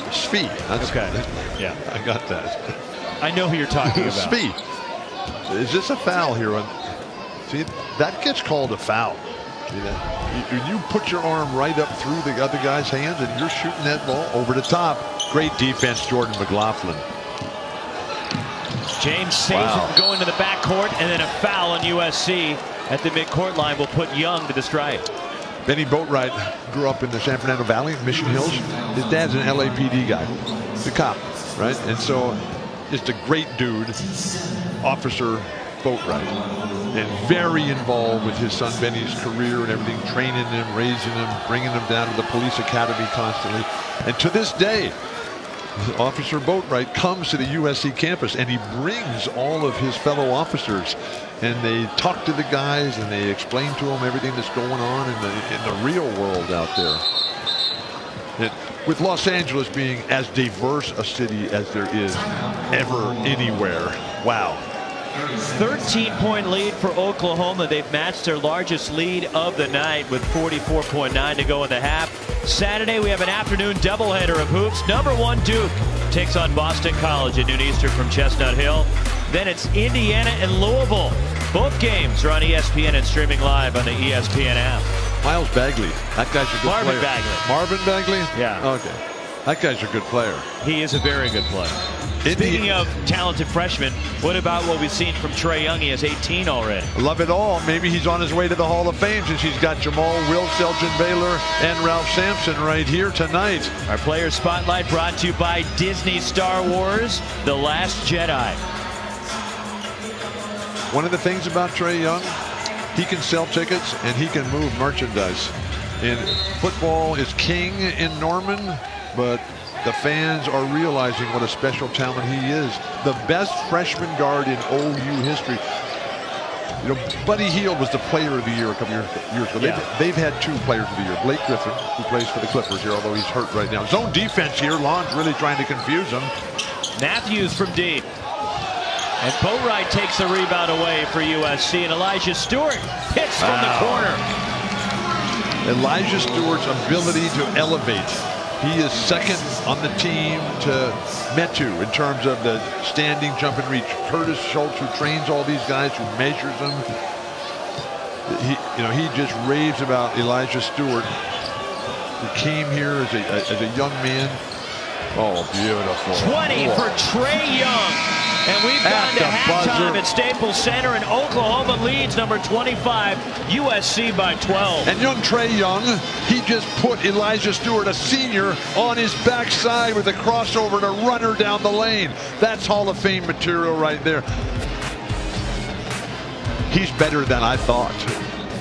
Svi. That's okay. Yeah, I got that. I know who you're talking about. Svi. Is this a foul here? See, that gets called a foul. You put your arm right up through the other guy's hands and you're shooting that ball over the top. Great defense, Jordan McLaughlin. James saves it from going to the backcourt, and then a foul on USC at the midcourt line will put Young to the strike. Benny Boatwright grew up in the San Fernando Valley, Mission Hills. His dad's an LAPD guy, the cop, right? And so just a great dude, Officer Boatwright, and very involved with his son Benny's career and everything, training him, raising him, bringing him down to the police academy constantly. And to this day, Officer Boatwright comes to the USC campus and he brings all of his fellow officers and they talk to the guys and they explain to them everything that's going on in the real world out there. With Los Angeles being as diverse a city as there is ever anywhere. Wow. 13-point lead for Oklahoma. They've matched their largest lead of the night with 44.9 to go in the half. Saturday, we have an afternoon doubleheader of hoops. #1 Duke takes on Boston College at noon Eastern from Chestnut Hill. Then it's Indiana and Louisville. Both games are on ESPN and streaming live on the ESPN app. Miles Bagley, that guy's a good player. Marvin Bagley. Marvin Bagley? Yeah. Okay. That guy's a good player. He is a very good player. Speaking of talented freshmen, what about what we've seen from Trae Young? He has 18 already. Love it all. Maybe he's on his way to the Hall of Fame since he's got Jamal Wilkes, Elgin Baylor, and Ralph Sampson right here tonight. Our Player Spotlight brought to you by Disney Star Wars, The Last Jedi. One of the things about Trae Young, he can sell tickets and he can move merchandise. And football is king in Norman, but the fans are realizing what a special talent he is. The best freshman guard in OU history. You know, Buddy Hield was the player of the year a couple years ago. Yeah. They've had 2 players of the year. Blake Griffin, who plays for the Clippers here, although he's hurt right now. Zone defense here. Lon's really trying to confuse him. Matthews from deep. And Boatwright takes the rebound away for USC. And Elijah Stewart hits from the corner. Elijah Stewart's ability to elevate. He is second on the team to Metu in terms of the standing, jump, and reach. Curtis Schultz, who trains all these guys, who measures them. he just raves about Elijah Stewart, who came here as a young man. Oh, beautiful. 20 for Trae Young. And we've gone to halftime at Staples Center, and Oklahoma leads number 25, USC by 12. And young Trae Young, he just put Elijah Stewart, a senior, on his backside with a crossover to runner down the lane. That's Hall of Fame material right there. He's better than I thought.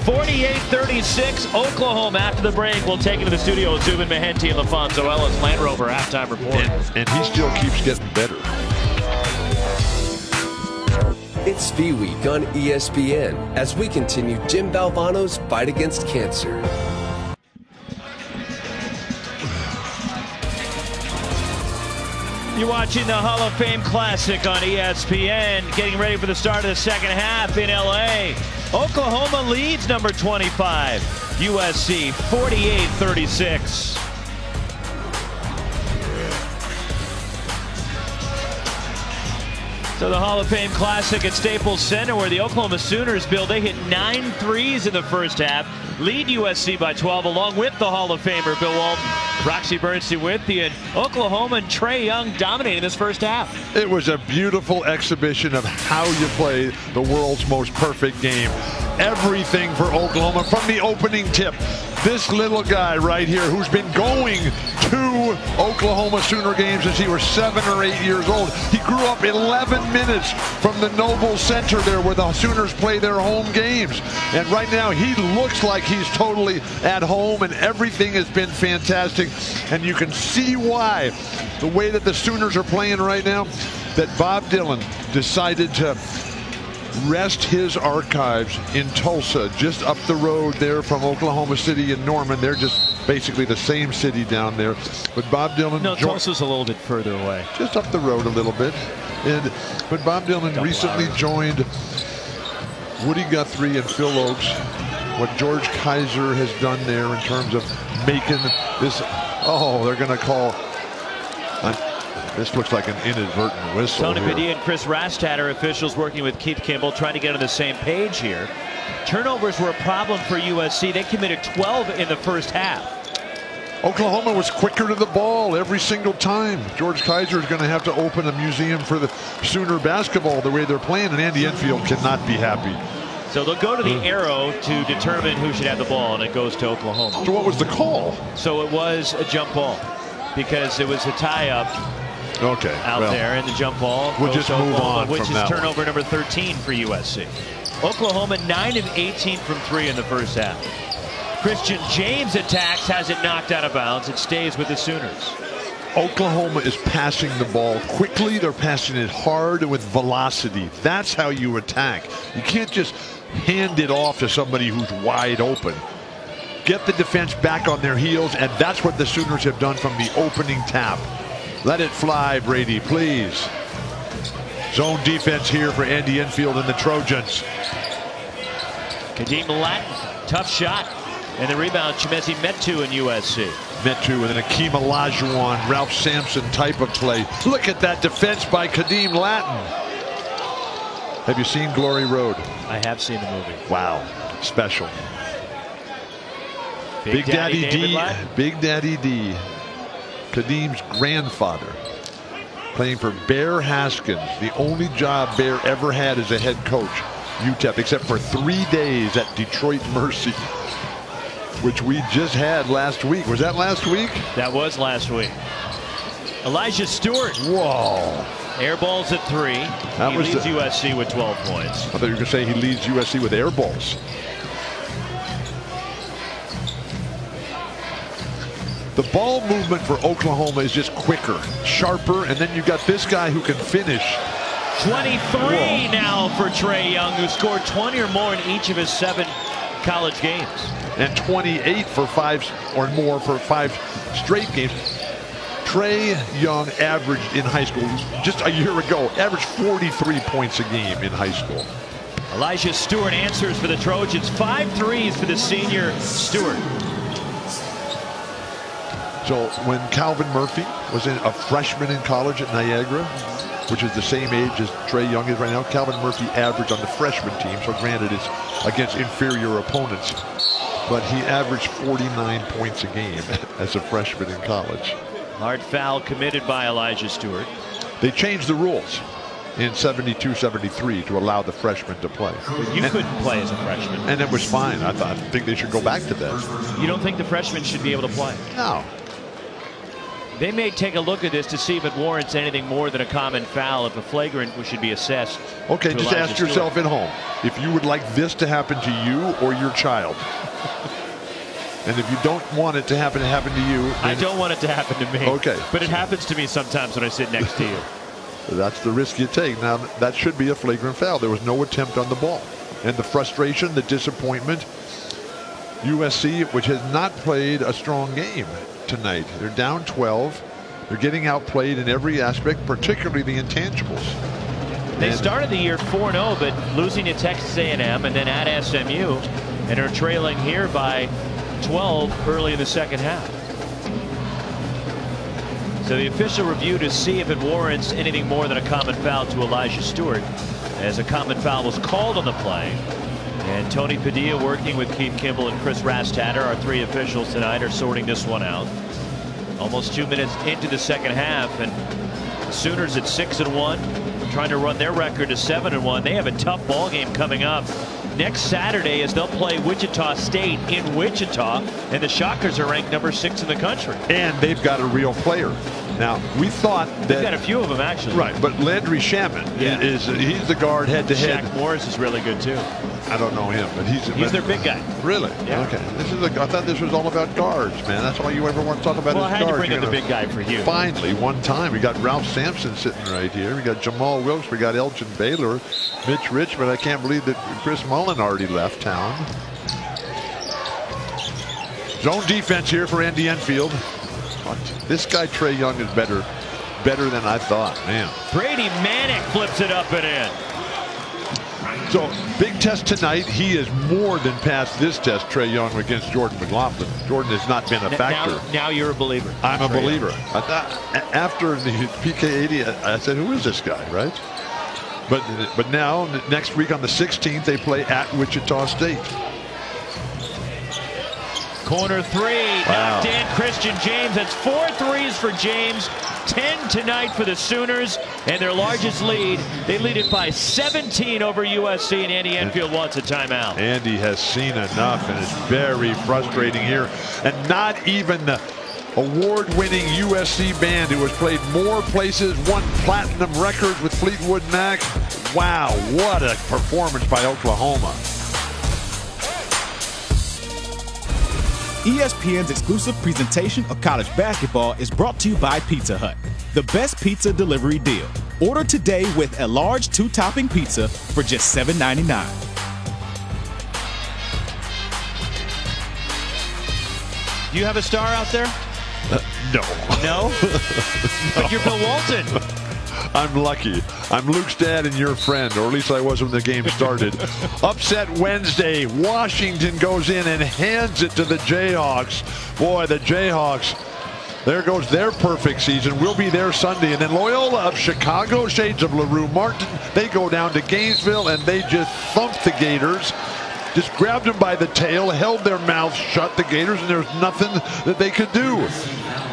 48-36, Oklahoma. After the break, we'll take it to the studio with Zubin Mehenti and LaFonso Ellis. Land Rover halftime report. And he still keeps getting better. It's V Week on ESPN as we continue Jim Valvano's fight against cancer. You're watching the Hall of Fame Classic on ESPN, getting ready for the start of the second half in LA. Oklahoma leads number 25, USC 48-36. So the Hall of Fame Classic at Staples Center, where the Oklahoma Sooners, Bill, they hit 9 threes in the first half, lead USC by 12, along with the Hall of Famer Bill Walton. Roxy Bernstein with you, and Oklahoma and Trae Young dominating this first half. It was a beautiful exhibition of how you play the world's most perfect game. Everything for Oklahoma from the opening tip. This little guy right here, who's been going to Oklahoma Sooner games since he was 7 or 8 years old. He grew up 11 minutes from the Noble Center there where the Sooners play their home games. And right now he looks like he's totally at home, and everything has been fantastic. And you can see why, the way that the Sooners are playing right now, that Bob Dylan decided to rest his archives in Tulsa, just up the road there from Oklahoma City and Norman. They're just basically the same city down there. But Bob Dylan... No, Tulsa's a little bit further away. Just up the road a little bit. But Bob Dylan recently joined Woody Guthrie and Phil Oakes. What George Kaiser has done there in terms of making this... Oh, they're going to call... This looks like an inadvertent whistle. Tony Padilla and Chris Rastatter, officials working with Keith Kimball, trying to get on the same page here. Turnovers were a problem for USC. They committed 12 in the first half. Oklahoma was quicker to the ball every single time. George Kaiser is going to have to open a museum for the Sooner basketball the way they're playing, and Andy Enfield cannot be happy. So they'll go to the arrow to determine who should have the ball, and it goes to Oklahoma. So what was the call? So it was a jump ball because it was a tie-up. Okay, out there, and the jump ball we'll just move on, which is turnover number 13 for USC. Oklahoma 9 of 18 from 3 in the first half. Christian James attacks, has it knocked out of bounds. It stays with the Sooners. Oklahoma is passing the ball quickly. They're passing it hard and with velocity. That's how you attack. You can't just hand it off to somebody who's wide open. Get the defense back on their heels, and that's what the Sooners have done from the opening tap. Let it fly, Brady, please. Zone defense here for Andy Enfield and the Trojans. Kadeem Latin, tough shot. And the rebound, Chimezi Metu in USC. Metu with an Akeem Olajuwon, Ralph Sampson type of play. Look at that defense by Kadeem Latin. Have you seen Glory Road? I have seen the movie. Wow, special. Big Daddy D. Big Daddy D. Kadeem's grandfather, playing for Bear Haskins, the only job Bear ever had as a head coach, UTEP, except for 3 days at Detroit Mercy, which we just had last week. Was that last week? That was last week. Elijah Stewart. Whoa. Air balls at 3. He leads USC with 12 points. I thought you were going to say he leads USC with air balls. The ball movement for Oklahoma is just quicker, sharper, and then you got this guy who can finish. 23 now for Trae Young, who scored 20 or more in each of his 7 college games. And 28 for 5 or more for 5 straight games. Trae Young averaged in high school, just a year ago, averaged 43 points a game in high school. Elijah Stewart answers for the Trojans. 5 threes for the senior Stewart. So when Calvin Murphy was a freshman in college at Niagara, which is the same age as Trae Young is right now. Calvin Murphy averaged on the freshman team, so granted it's against inferior opponents, but he averaged 49 points a game as a freshman in college. Hard foul committed by Elijah Stewart. They changed the rules in 72-73 to allow the freshmen to play. But you couldn't play as a freshman. And it was fine. I think they should go back to that. You don't think the freshmen should be able to play? No. They may take a look at this to see if it warrants anything more than a common foul, if a flagrant should be assessed. Okay, just Elijah ask yourself Stewart at home if you would like this to happen to you or your child. And if you don't want it to happen to you. I don't want it to happen to me. Okay. But it happens to me sometimes when I sit next to you. That's the risk you take. Now, that should be a flagrant foul. There was no attempt on the ball. And the frustration, the disappointment, USC, which has not played a strong game tonight. They're down 12. They're getting outplayed in every aspect, particularly the intangibles. They started the year 4-0, but losing to Texas A&M and then at SMU, and are trailing here by 12 early in the second half. So the official review to see if it warrants anything more than a common foul to Elijah Stewart, as a common foul was called on the play. And Tony Padilla, working with Keith Kimball and Chris Rastatter, our three officials tonight, are sorting this one out. Almost 2 minutes into the second half, and the Sooners at 6-1, trying to run their record to 7-1. They have a tough ball game coming up next Saturday, as they'll play Wichita State in Wichita, and the Shockers are ranked number 6 in the country. And they've got a real player. Now, we thought that they've got a few of them actually. Right, but Landry Shaman he's the guard head to head. Shaq Morris is really good too. I don't know him, but he's their big guy. Really? Yeah. Okay. I thought this was all about guards, man. That's all you ever want to talk about. Well, is I had guards. to bring up the big guy for you. Finally, one time we got Ralph Sampson sitting right here. We got Jamal Wilkes. We got Elgin Baylor, Mitch Richmond. I can't believe that Chris Mullen already left town. Zone defense here for Andy Enfield. This guy Trae Young is better than I thought, man. Brady Manick flips it up and in. So, big test tonight. He has more than passed this test, Trae Young, against Jordan McLaughlin. Jordan has not been a factor. Now you're a believer. I'm a believer. I thought, after the PK80, I said, who is this guy, right? But now, next week on the 16th, they play at Wichita State. Corner three, knocked in. Christian James. That's 4 threes for James. 10 tonight for the Sooners, and their largest lead. They lead it by 17 over USC, and Andy Enfield wants a timeout. Andy has seen enough, and it's very frustrating here. And not even the award-winning USC band, who has played more places, won platinum records with Fleetwood Mac. Wow, what a performance by Oklahoma. ESPN's exclusive presentation of college basketball is brought to you by Pizza Hut, the best pizza delivery deal. Order today with a large 2-topping pizza for just $7.99. Do you have a star out there? No. No? But you're Bill Walton. I'm lucky. I'm Luke's dad and your friend, or at least I was when the game started. Upset Wednesday. Washington goes in and hands it to the Jayhawks. Boy, the Jayhawks, there goes their perfect season. We'll be there Sunday. And then Loyola of Chicago, shades of LaRue Martin, they go down to Gainesville and they just thumped the Gators. Just grabbed them by the tail, held their mouths shut, the Gators, and there's nothing that they could do.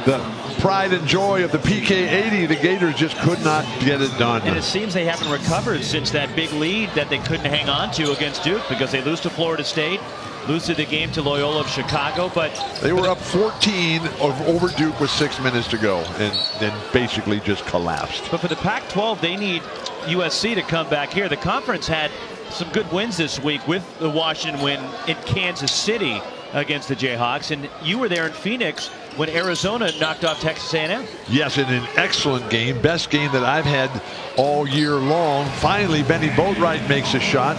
The pride and joy of the PK80, the Gators just could not get it done. And it seems they haven't recovered since that big lead that they couldn't hang on to against Duke, because they lose to Florida State, lose to the game to Loyola of Chicago, but they were up 14 over Duke with 6 minutes to go, and then basically just collapsed. But for the Pac-12, they need USC to come back here. The conference had some good wins this week, with the Washington win in Kansas City against the Jayhawks, and you were there in Phoenix when Arizona knocked off Texas A&M. Yes, in an excellent game, best game that I've had all year long. Finally, Benny Boatwright makes a shot.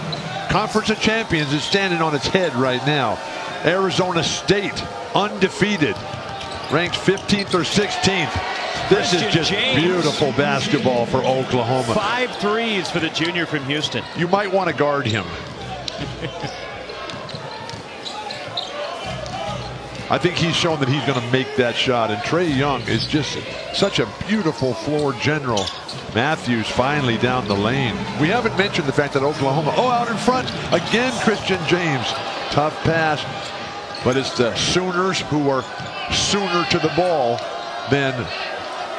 Conference of Champions is standing on its head right now. Arizona State, undefeated, ranked 15th or 16th. This is just beautiful basketball for Oklahoma. 5 threes for the junior from Houston. You might want to guard him. I think he's shown that he's going to make that shot. And Trae Young is just such a beautiful floor general. Matthews finally down the lane. We haven't mentioned the fact that Oklahoma, out in front again, Christian James. Tough pass, but it's the Sooners who are sooner to the ball than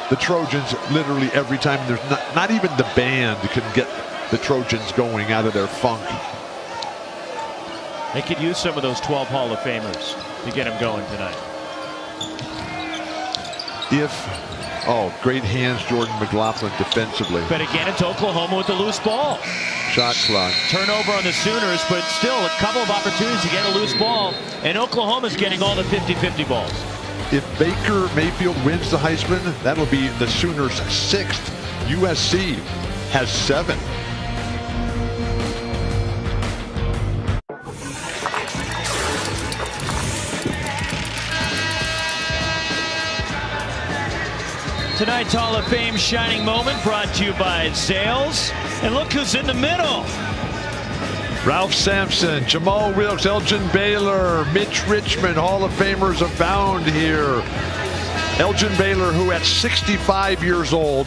the Trojans. Literally every time. There's not even the band can get the Trojans going out of their funk. They could use some of those 12 Hall of Famers to get them going tonight. Great hands, Jordan McLaughlin defensively. But again, it's Oklahoma with the loose ball. Shot clock. Turnover on the Sooners, but still a couple of opportunities to get a loose ball. And Oklahoma's getting all the 50-50 balls. If Baker Mayfield wins the Heisman, that'll be the Sooners' 6th. USC has 7. Tonight's Hall of Fame shining moment brought to you by Zales. And look who's in the middle. Ralph Sampson, Jamal Wilkes, Elgin Baylor, Mitch Richmond, Hall of Famers abound here. Elgin Baylor, who at 65 years old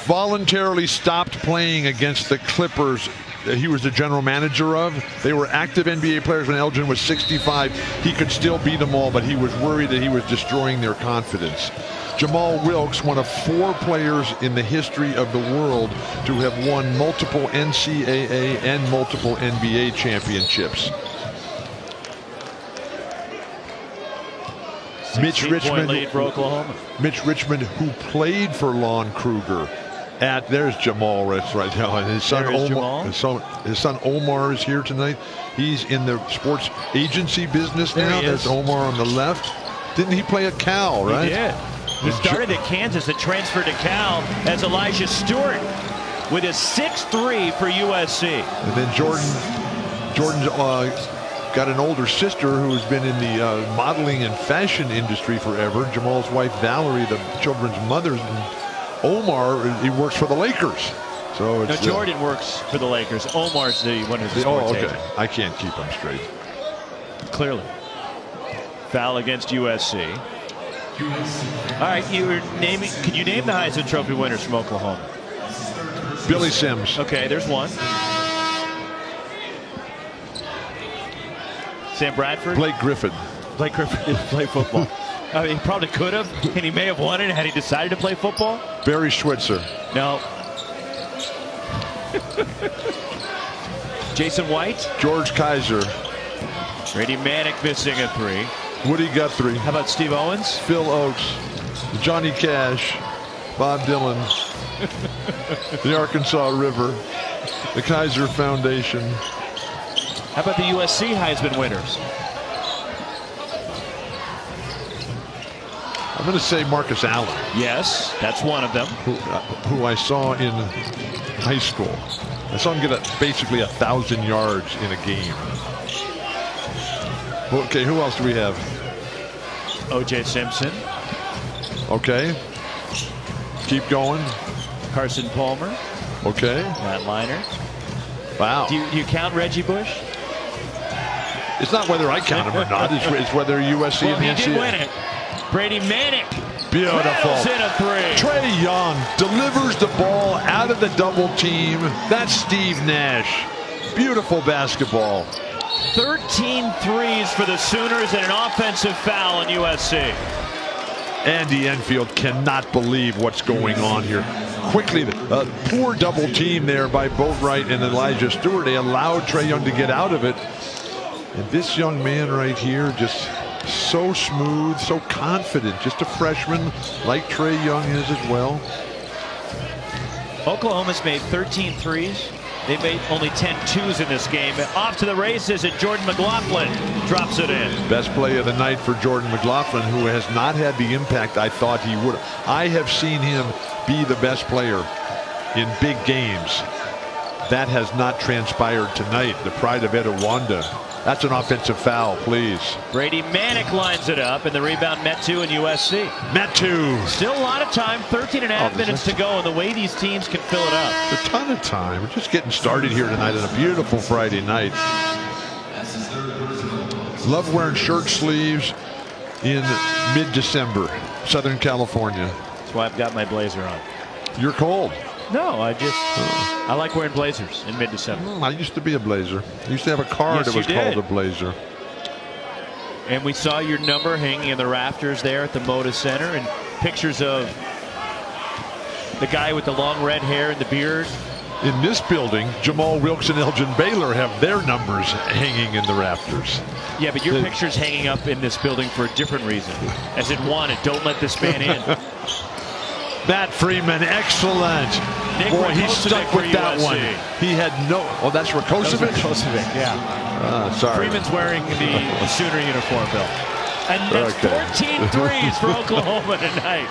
voluntarily stopped playing against the Clippers that he was the general manager of. They were active NBA players when Elgin was 65. He could still beat them all, but he was worried that he was destroying their confidence. Jamal Wilkes, one of 4 players in the history of the world to have won multiple NCAA and multiple NBA championships. Mitch Richmond, lead for Oklahoma. Mitch Richmond, who played for Lon Kruger. There's Jamal right now, and his son Omar. His son Omar is here tonight. He's in the sports agency business now. There's Omar on the left. Didn't he play at Cal, right? He did. He started at Kansas and transferred to Cal as Elijah Stewart with his 6'3" for USC. And then Jordan's got an older sister who's been in the modeling and fashion industry forever. Jamal's wife Valerie, the children's mother. And Omar, he works for the Lakers. So it's, Jordan works for the Lakers. Omar's one of the sports agents. I can't keep them straight. Clearly. Foul against USC. All right, can you name the Heisman Trophy winners from Oklahoma? Billy Sims. Okay, there's one. Sam Bradford. Blake Griffin. Blake Griffin didn't play football. I mean, he probably could have, and he may have won it had he decided to play football. Barry Schweitzer. No. Jason White. George Kaiser. Brady Manick missing a 3. Woody Guthrie. How about Steve Owens? Phil Oakes. Johnny Cash. Bob Dylan. The Arkansas River. The Kaiser Foundation. How about the USC Heisman winners? I'm going to say Marcus Allen. Yes, that's one of them. Who I saw in high school. I saw him get basically 1,000 yards in a game. Okay, who else do we have? O.J. Simpson. Okay. Keep going. Carson Palmer. Okay. Matt Leinart. Wow. Do you count Reggie Bush? It's not whether I count him or not. It's whether USC and the NCAA. He did win it. Brady Manick. Beautiful. In a 3. Trae Young delivers the ball out of the double team. That's Steve Nash. Beautiful basketball. 13 threes for the Sooners and an offensive foul on USC. Andy Enfield cannot believe what's going on here. Quickly, poor double team there by Boatwright and Elijah Stewart. They allowed Trae Young to get out of it. And this young man right here, just so smooth, so confident. Just a freshman like Trae Young is as well. Oklahoma's made 13 threes. They made only 10 twos in this game. Off to the races, and Jordan McLaughlin drops it in. Best play of the night for Jordan McLaughlin, who has not had the impact I thought he would. I have seen him be the best player in big games. That has not transpired tonight. The pride of Etiwanda. That's an offensive foul, please. Brady Manick lines it up, and the rebound Metu and USC. Metu. Still a lot of time, 13.5 minutes to go, and the way these teams can fill it up. A ton of time. We're just getting started here tonight on a beautiful Friday night. Love wearing shirt sleeves in mid-December, Southern California. That's why I've got my blazer on. You're cold. No, I like wearing blazers in mid-December. I used to be a blazer. I used to have a car that was called a blazer. And we saw your number hanging in the rafters there at the Moda Center, and pictures of the guy with the long red hair and the beard. In this building, Jamal Wilkes and Elgin Baylor have their numbers hanging in the rafters. Yeah, but your picture's hanging up in this building for a different reason. As in, wanted, don't let this man in. Matt Freeman, excellent. Boy, he stuck with that one. He had no. Oh, that's Rakocevic? Rakocevic, yeah. Sorry. Freeman's wearing the Sooner uniform, Bill. And that's 14 threes for Oklahoma tonight.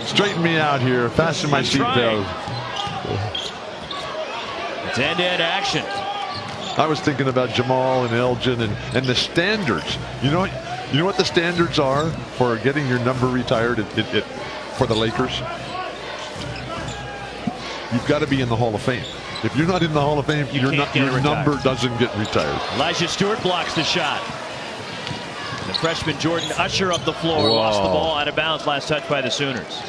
Straighten me out here. Fasten my seatbelt. It's end-to-end action. I was thinking about Jamal and Elgin and the standards. You know what the standards are for getting your number retired for the Lakers? You've got to be in the Hall of Fame. If you're not in the Hall of Fame, your number doesn't get retired. Elijah Stewart blocks the shot. The freshman Jordan Usher up the floor. Lost the ball out of bounds. Last touch by the Sooners.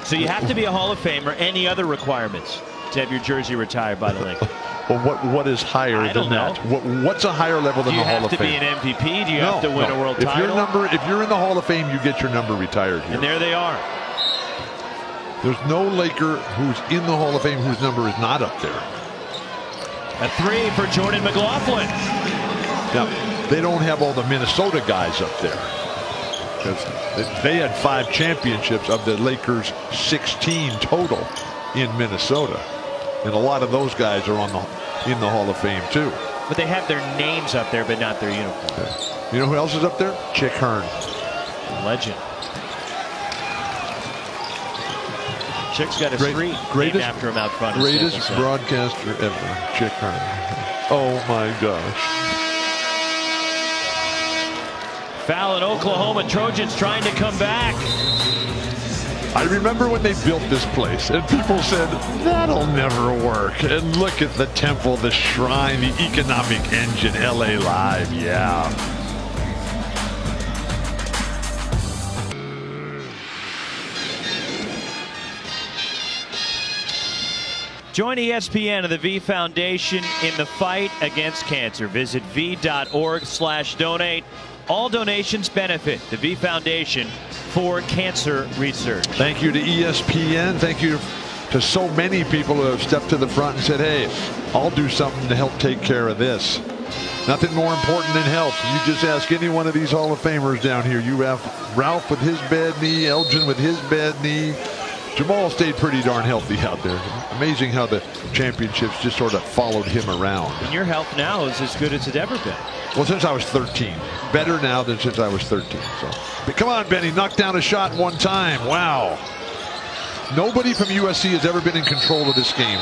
So you have to be a Hall of Famer. Any other requirements to have your jersey retired by the Lakers? Well, what is higher than that? What's a higher level than the Hall of Fame? Do you have to be an MVP? Do you have to win a world title? If you're in the Hall of Fame, you get your number retired here. And there they are. There's no Laker who's in the Hall of Fame whose number is not up there. A three for Jordan McLaughlin. Now, they don't have all the Minnesota guys up there, because they had 5 championships of the Lakers' 16 total in Minnesota. And a lot of those guys are in the Hall of Fame too. But they have their names up there, but not their uniforms. You know who else is up there? Chick Hearn. Legend. Chick's got a street named after him out front. Greatest broadcaster ever, Chick Hearn. Oh my gosh. Foul in Oklahoma. Trojans trying to come back. I remember when they built this place and people said, that'll never work. And look at the temple, the shrine, the economic engine, LA Live, yeah. Join ESPN and the V Foundation in the fight against cancer. Visit v.org/donate. All donations benefit the V Foundation for cancer research. Thank you to ESPN. Thank you to so many people who have stepped to the front and said, hey, I'll do something to help take care of this. Nothing more important than health. You just ask any one of these Hall of Famers down here. You have Ralph with his bad knee, Elgin with his bad knee. Jamal stayed pretty darn healthy out there. Amazing how the championships just sort of followed him around. And your health now is as good as it's ever been. Well, since I was 13. Better now than since I was 13. So, but come on, Benny, knock down a shot one time. Wow. Nobody from USC has ever been in control of this game.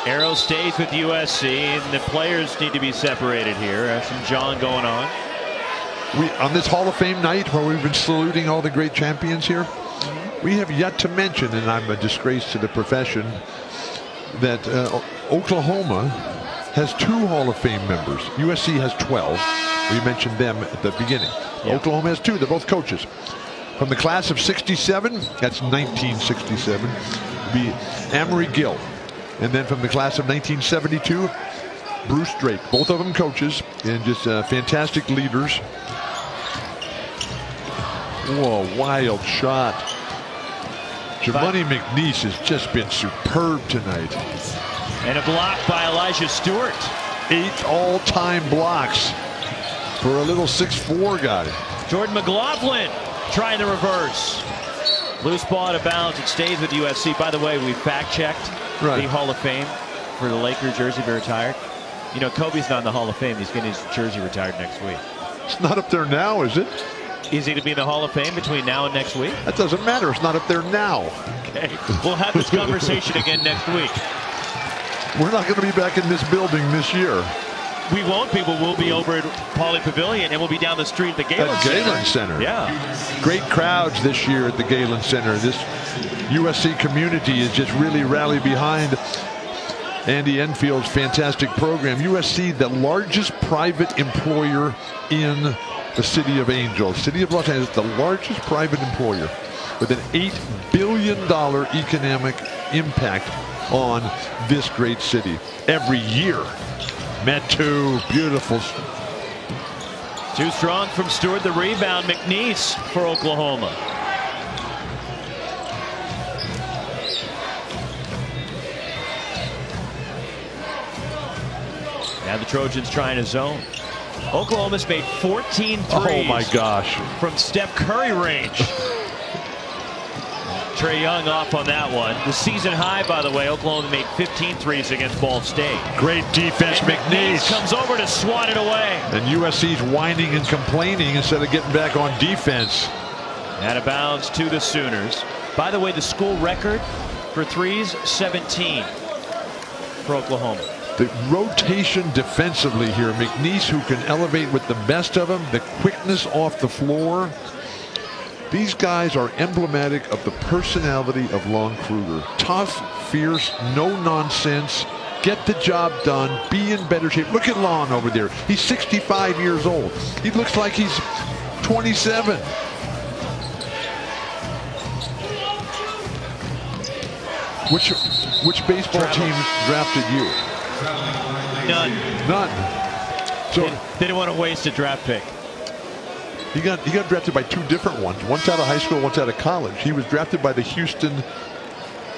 Arrow stays with USC, and the players need to be separated here. Some John going on. On this Hall of Fame night where we've been saluting all the great champions here, we have yet to mention, and I'm a disgrace to the profession, that Oklahoma has 2 Hall of Fame members. USC has 12. We mentioned them at the beginning. Yep. Oklahoma has 2. They're both coaches. From the class of 67, that's 1967, would be Amory Gill. And then from the class of 1972, Bruce Drake. Both of them coaches and just fantastic leaders. Whoa, wild shot. Giovanni McNeese has just been superb tonight. And a block by Elijah Stewart. 8 all-time blocks for a little 6'4" guy. Jordan McLaughlin trying the reverse. Loose ball out of bounds. It stays with USC. By the way, we fact-checked the Hall of Fame for the Lakers jersey be retired. You know, Kobe's not in the Hall of Fame. He's getting his jersey retired next week. It's not up there now, is it? Is he to be in the Hall of Fame between now and next week? That doesn't matter. It's not up there now. Okay. We'll have this conversation again next week. We're not going to be back in this building this year. We won't be, but we'll be over at Pauley Pavilion, and we'll be down the street at the Galen Center. Yeah. Great crowds this year at the Galen Center. This USC community is just really rallied behind Andy Enfield's fantastic program. USC, the largest private employer in the city of Angels. City of Los Angeles, the largest private employer with an $8 billion economic impact on this great city every year. Metu, beautiful. Too strong from Stewart. The rebound. McNeese for Oklahoma. Now the Trojans trying to zone. Oklahoma's made 14 threes. Oh my gosh. From Steph Curry range. Trae Young off on that one. The season high, by the way, Oklahoma made 15 threes against Ball State. Great defense, and McNeese comes over to swat it away. And USC's whining and complaining instead of getting back on defense. Out of bounds to the Sooners. By the way, the school record for threes, 17 for Oklahoma. The rotation defensively here. McNeese, who can elevate with the best of them. The quickness off the floor. These guys are emblematic of the personality of Lon Kruger. Tough, fierce, no nonsense. Get the job done. Be in better shape. Look at Lon over there. He's 65 years old. He looks like he's 27. Which baseball team drafted you? None. None. So they didn't want to waste a draft pick. He got drafted by two different ones. One's out of high school, one's out of college. He was drafted by the Houston,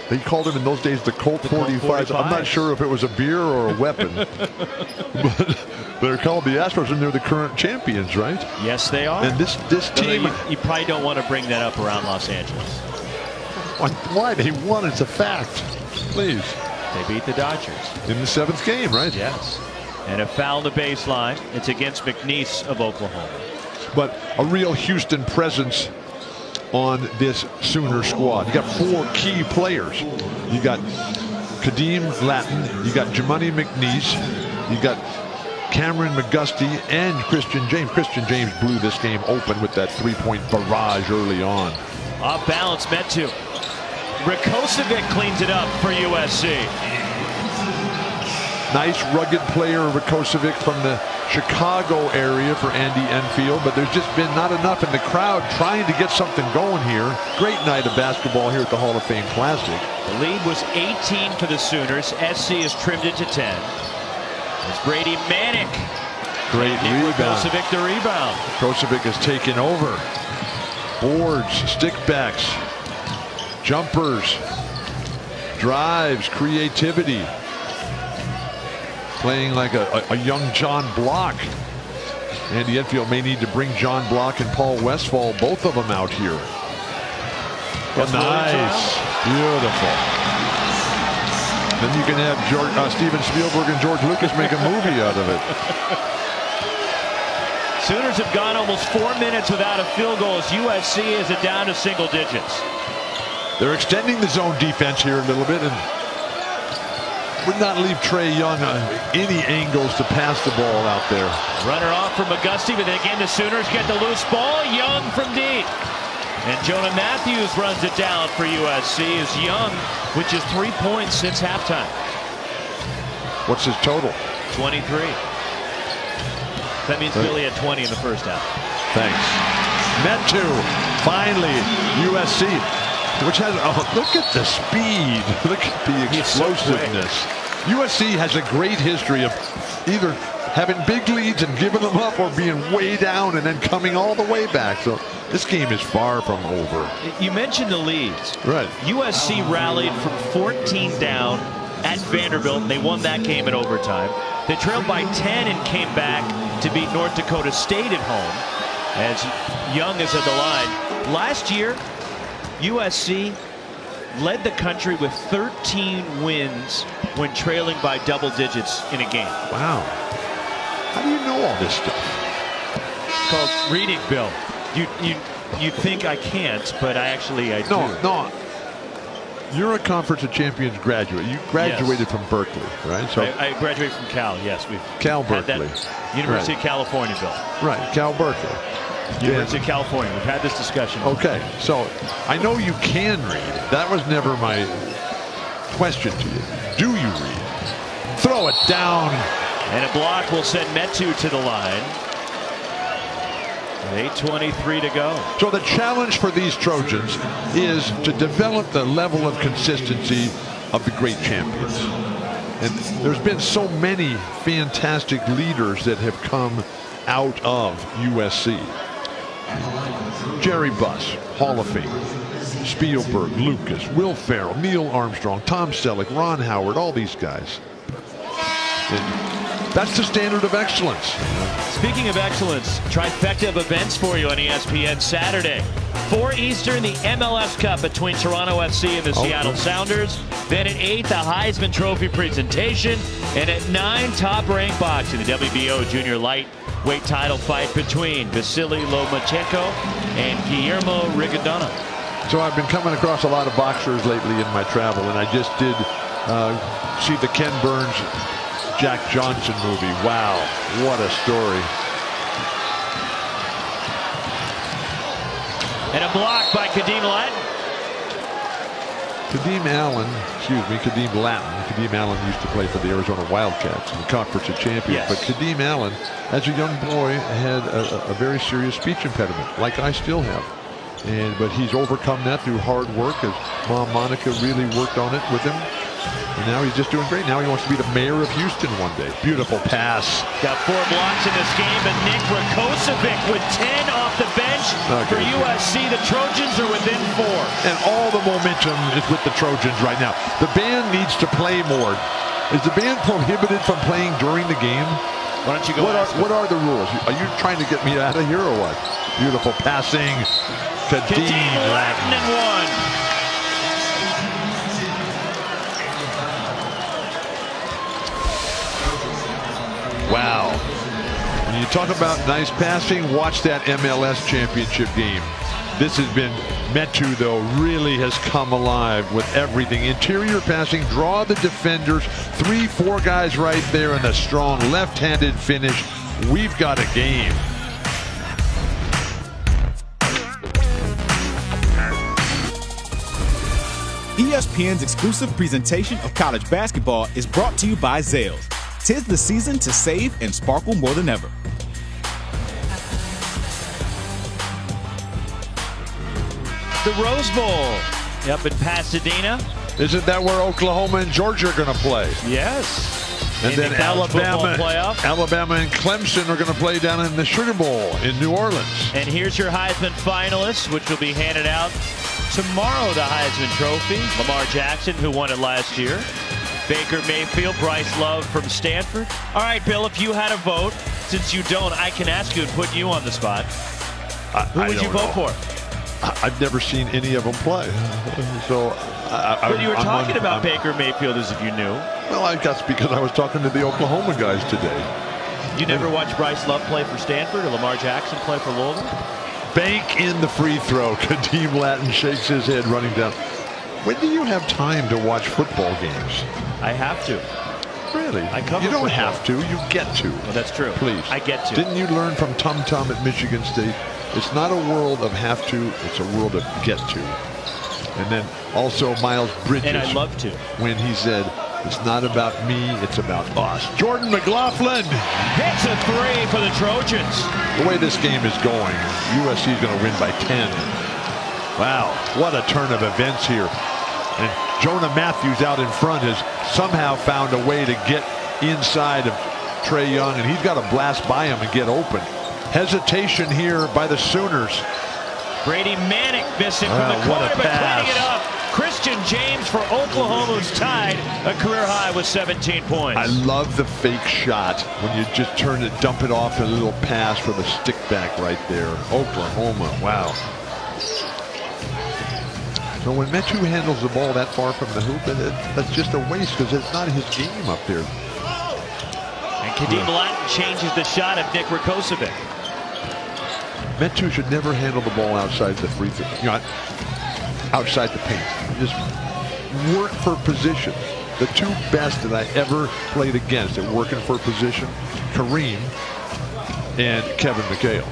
they called him in those days the Colt 45s. I'm not sure if it was a beer or a weapon. But they're called the Astros, and they're the current champions, right? Yes, they are. And this team... You probably don't want to bring that up around Los Angeles. Why? They won. It's a fact. Please. They beat the Dodgers. In the 7th game, right? Yes. And a foul on the baseline. It's against McNeese of Oklahoma. But a real Houston presence on this Sooner squad. You got 4 key players. You got Kadeem Latin, you got Jimani McNeese, you got Cameron McGusty, and Christian James. Christian James blew this game open with that 3-point barrage early on. Off balance, Metu. Rakocevic cleans it up for USC. Nice rugged player, Rakocevic, from the Chicago area for Andy Enfield, but there's just been not enough in the crowd trying to get something going here. Great night of basketball here at the Hall of Fame Classic. The lead was 18 for the Sooners. SC has trimmed it to 10. It's Brady Manick. Great rebound. Rakocevic the rebound. Rakocevic has taken over. Boards, stickbacks, jumpers, drives, creativity. Playing like a young John Block. Andy Enfield may need to bring John Block and Paul Westphal, both of them out here. Nice. Beautiful. Then you can have Steven Spielberg and George Lucas make a movie out of it. Sooners have gone almost 4 minutes without a field goal as USC is down to single digits. They're extending the zone defense here a little bit and would not leave Trae Young any angles to pass the ball out there. Runner off from McGusty, but then again the Sooners get the loose ball. Young from deep. And Jonah Matthews runs it down for USC as Young, which is 3 points since halftime. What's his total? 23. That means Billy had 20 in the first half. Thanks. Metu, finally, USC. Which has, look at the speed, look at the explosiveness. USC has a great history of either having big leads and giving them up or being way down and then coming all the way back. So this game is far from over. You mentioned the leads. Right. USC rallied from 14 down at Vanderbilt, and they won that game in overtime. They trailed by 10 and came back to beat North Dakota State at home as Young is at the line. Last year, USC led the country with 13 wins when trailing by double digits in a game. Wow. How do you know all this stuff? It's called reading, Bill. You think I can't, but I do. No. You're a Conference of Champions graduate. You graduated from Berkeley, right? So I graduated from Cal. Yes, Cal Berkeley. University of California, Bill. Right, Cal Berkeley. University of California. We've had this discussion. Okay, so I know you can read. That was never my question to you. Do you read? throw it down. And a block will send Metu to the line. 8:23 to go. So the challenge for these Trojans is to develop the level of consistency of the great champions. And there's been so many fantastic leaders that have come out of USC. Jerry Buss, Hall of Fame. Spielberg, Lucas, Will Ferrell, Neil Armstrong, Tom Selleck, Ron Howard, all these guys. And that's the standard of excellence. Speaking of excellence, trifecta of events for you on ESPN Saturday. 4 Eastern, the MLS Cup between Toronto FC and the Seattle Sounders. Then at 8, the Heisman Trophy presentation. And at 9, top-ranked boxing, the WBO Junior Lightweight title fight between Vasily Lomachenko and Guillermo Rigondeaux. So I've been coming across a lot of boxers lately in my travel, and I just did see the Ken Burns Jack Johnson movie. Wow, what a story. And a block by Kadeem Latin. Kadeem Latin. Kadeem Allen used to play for the Arizona Wildcats in the Conference of Champions. Yes. But Kadeem Allen, as a young boy, had a very serious speech impediment, like I still have. But he's overcome that through hard work, as Mom Monica really worked on it with him. And now he's just doing great. Now he wants to be the mayor of Houston one day. Beautiful pass. Got 4 blocks in this game, but Nick Rakocevic with 10 off the bench for USC. The Trojans are within 4. And all the momentum is with the Trojans right now. The band needs to play more. Is the band prohibited from playing during the game? Why don't you go? What are the rules? Are you trying to get me out of here or what? Beautiful passing. Kadeem Latin and 1. Wow. When you talk about nice passing, watch that MLS championship game. This has been, Metu though really has come alive with everything. Interior passing, draw the defenders, 3-4 guys right there, and a strong left-handed finish. We've got a game. ESPN's exclusive presentation of college basketball is brought to you by Zales. 'Tis the season to save and sparkle more than ever. The Rose Bowl up in Pasadena. Isn't that where Oklahoma and Georgia are going to play? Yes. And then Alabama and Clemson are going to play down in the Sugar Bowl in New Orleans. And here's your Heisman finalists, which will be handed out tomorrow. The Heisman Trophy. Lamar Jackson, who won it last year. Baker Mayfield, Bryce Love from Stanford. All right, Bill, if you had a vote, since you don't, I can ask you and put you on the spot. Who would you vote for? I've never seen any of them play. So, but you were talking about Baker Mayfield as if you knew. Well, I guess because I was talking to the Oklahoma guys today. You never watched Bryce Love play for Stanford or Lamar Jackson play for Louisville? Bank in the free throw. Kadeem Latin shakes his head running down. When do you have time to watch football games? I have to. Really? I cover You don't football. have to. You get to. Well, that's true. Please. I get to. Didn't you learn from Tum Tum at Michigan State? It's not a world of have to. It's a world of get to. And then also Miles Bridges. And I love to. When he said, it's not about me, it's about us. Jordan McLaughlin hits a 3 for the Trojans. The way this game is going, USC is going to win by 10. Wow, what a turn of events here. And Jonah Matthews out in front has somehow found a way to get inside of Trae Young, and he's got to blast by him and get open. Hesitation here by the Sooners. Brady Manick missing from the corner, but cleaning it up. Christian James for Oklahoma, who's tied a career high with 17 points. I love the fake shot when you just turn it, dump it off, a little pass for the stick back right there. Oklahoma, wow. So when Metu handles the ball that far from the hoop, that's just a waste because it's not his game up there. And Kadeem Latin changes the shot of Nick Rakocevic. Metu should never handle the ball outside the free throw, outside the paint. Just work for position. The two best that I ever played against at working for position, Kareem and Kevin McHale.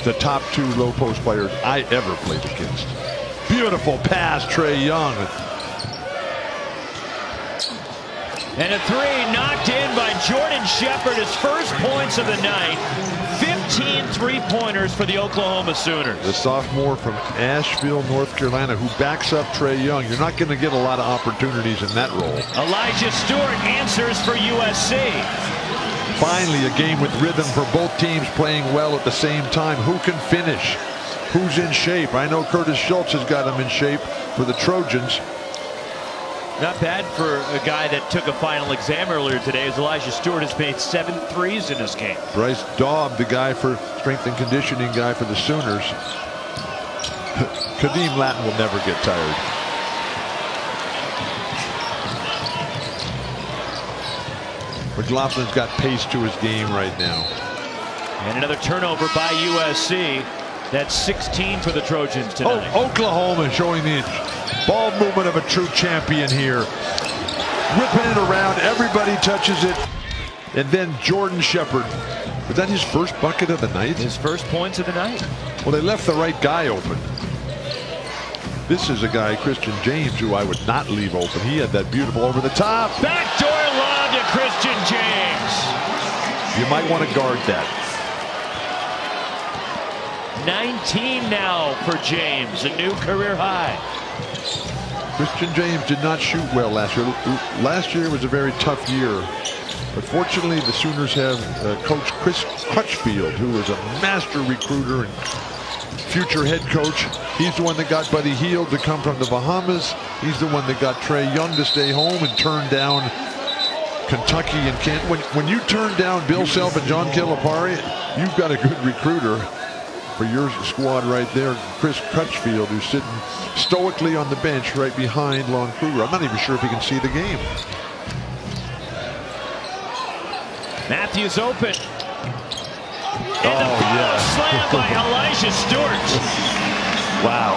The top 2 low post players I ever played against. Beautiful pass, Trae Young. And a three knocked in by Jordan Shepard, his first points of the night. 15 three-pointers for the Oklahoma Sooners. The sophomore from Asheville, North Carolina, who backs up Trae Young. You're not going to get a lot of opportunities in that role. Elijah Stewart answers for USC. Finally, a game with rhythm for both teams playing well at the same time. Who can finish? Who's in shape? I know Curtis Schultz has got him in shape for the Trojans. Not bad for a guy that took a final exam earlier today, as Elijah Stewart has made 7 threes in this game. Bryce Daub, the guy for strength and conditioning guy for the Sooners. Kadeem Latin will never get tired. McLaughlin's got pace to his game right now. And another turnover by USC. That's 16 for the Trojans tonight. Oh, Oklahoma showing the ball movement of a true champion here. Whipping it around, everybody touches it. And then Jordan Shepard. Was that his first bucket of the night? His first points of the night. Well, they left the right guy open. This is a guy, Christian James, who I would not leave open. He had that beautiful over the top. Backdoor lob to Christian James. You might want to guard that. 19 now for James, a new career high. Christian James did not shoot well last year. Last year was a very tough year. But fortunately, the Sooners have Coach Chris Crutchfield, who is a master recruiter and future head coach. He's the one that got Buddy Hield to come from the Bahamas. He's the one that got Trae Young to stay home and turn down Kentucky and Kent. When you turn down Bill Self and John Calipari, you've got a good recruiter for your squad right there. Chris Crutchfield, who's sitting stoically on the bench right behind Lon Kruger. I'm not even sure if he can see the game. Matthews open. And oh, yeah. Slam by Elijah Stewart. Wow.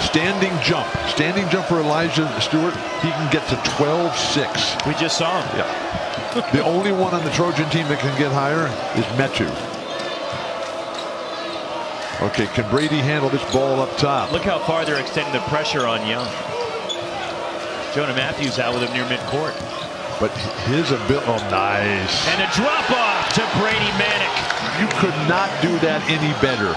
Standing jump for Elijah Stewart. He can get to 12-6. We just saw him. Yeah. The only one on the Trojan team that can get higher is Metu. Okay, can Brady handle this ball up top? Look how far they're extending the pressure on Young. Jonah Matthews out with him near midcourt. But his ability, oh, nice. And a drop off to Brady Manick. You could not do that any better.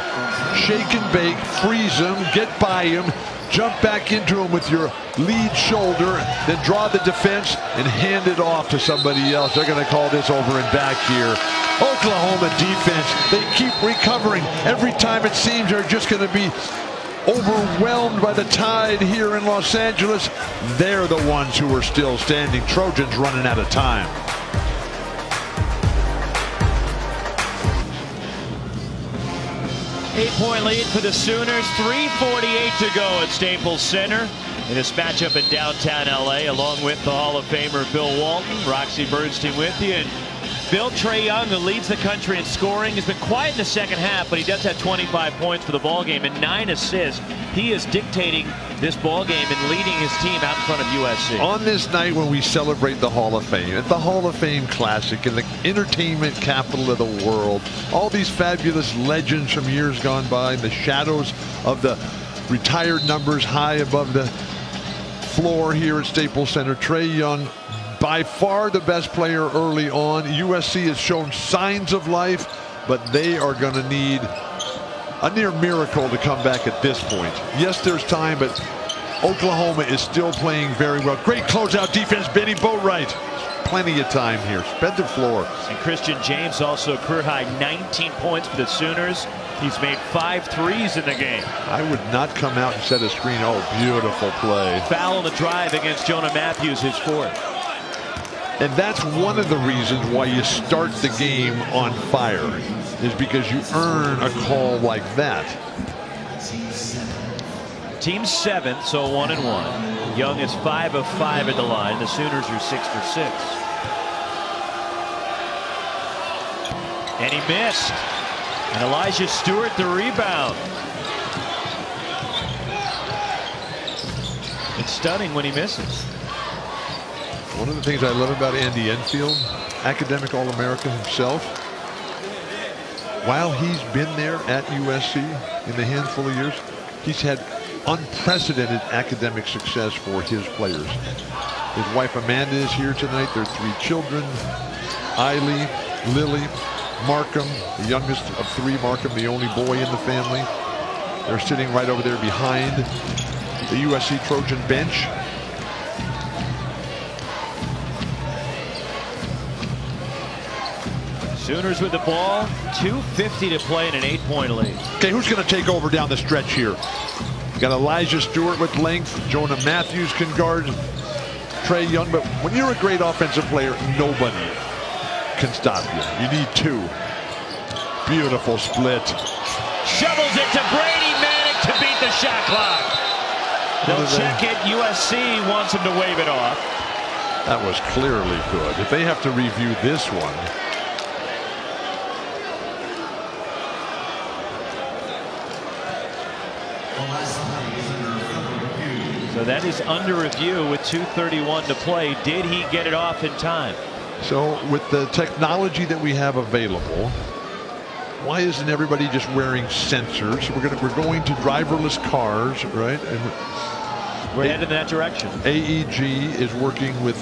Shake and bake, freeze him, get by him, jump back into him with your lead shoulder, then draw the defense and hand it off to somebody else. They're going to call this over and back here. Oklahoma defense, they keep recovering. Every time it seems they're just going to be overwhelmed by the tide here in Los Angeles. They're the ones who are still standing. Trojans running out of time. Eight-point lead for the Sooners. 3:48 to go at Staples Center in this matchup in downtown LA, along with the Hall of Famer Bill Walton. Roxy Bernstein with you. And Bill, Trae Young, who leads the country in scoring, has been quiet in the second half, but he does have 25 points for the ball game and 9 assists. He is dictating this ball game and leading his team out in front of USC. On this night when we celebrate the Hall of Fame, at the Hall of Fame Classic, in the entertainment capital of the world, all these fabulous legends from years gone by, in the shadows of the retired numbers high above the floor here at Staples Center, Trae Young, by far the best player early on. USC has shown signs of life, but they are going to need a near miracle to come back at this point. Yes, there's time, but Oklahoma is still playing very well. Great closeout defense, Benny Boatwright. Plenty of time here. Spread the floor. And Christian James also career high 19 points for the Sooners. He's made 5 threes in the game. I would not come out and set a screen. Oh, beautiful play. Foul on the drive against Jonah Matthews, his 4th. And that's one of the reasons why you start the game on fire, is because you earn a call like that. Team 7th, so 1-1. Young is 5 of 5 at the line. The Sooners are 6 for 6. And he missed. And Elijah Stewart the rebound. It's stunning when he misses. One of the things I love about Andy Enfield, academic All-American himself, while he's been there at USC in the handful of years, he's had unprecedented academic success for his players. His wife Amanda is here tonight. Their 3 children, Eiley, Lily, Markham, the youngest of 3, Markham, the only boy in the family. They're sitting right over there behind the USC Trojan bench. Sooners with the ball, 2:50 to play in an 8-point lead. Okay, who's going to take over down the stretch here? You got Elijah Stewart with length. Jonah Matthews can guard Trey Young, but when you're a great offensive player, nobody can stop you. You need 2. Beautiful split. Shovels it to Brady Manick to beat the shot clock. They'll check it. USC wants him to wave it off. That was clearly good. If they have to review this one. So that is under review with 2:31 to play. Did he get it off in time? So with the technology that we have available, why isn't everybody just wearing sensors? We're going to driverless cars, right? And we're headed in that direction. AEG is working with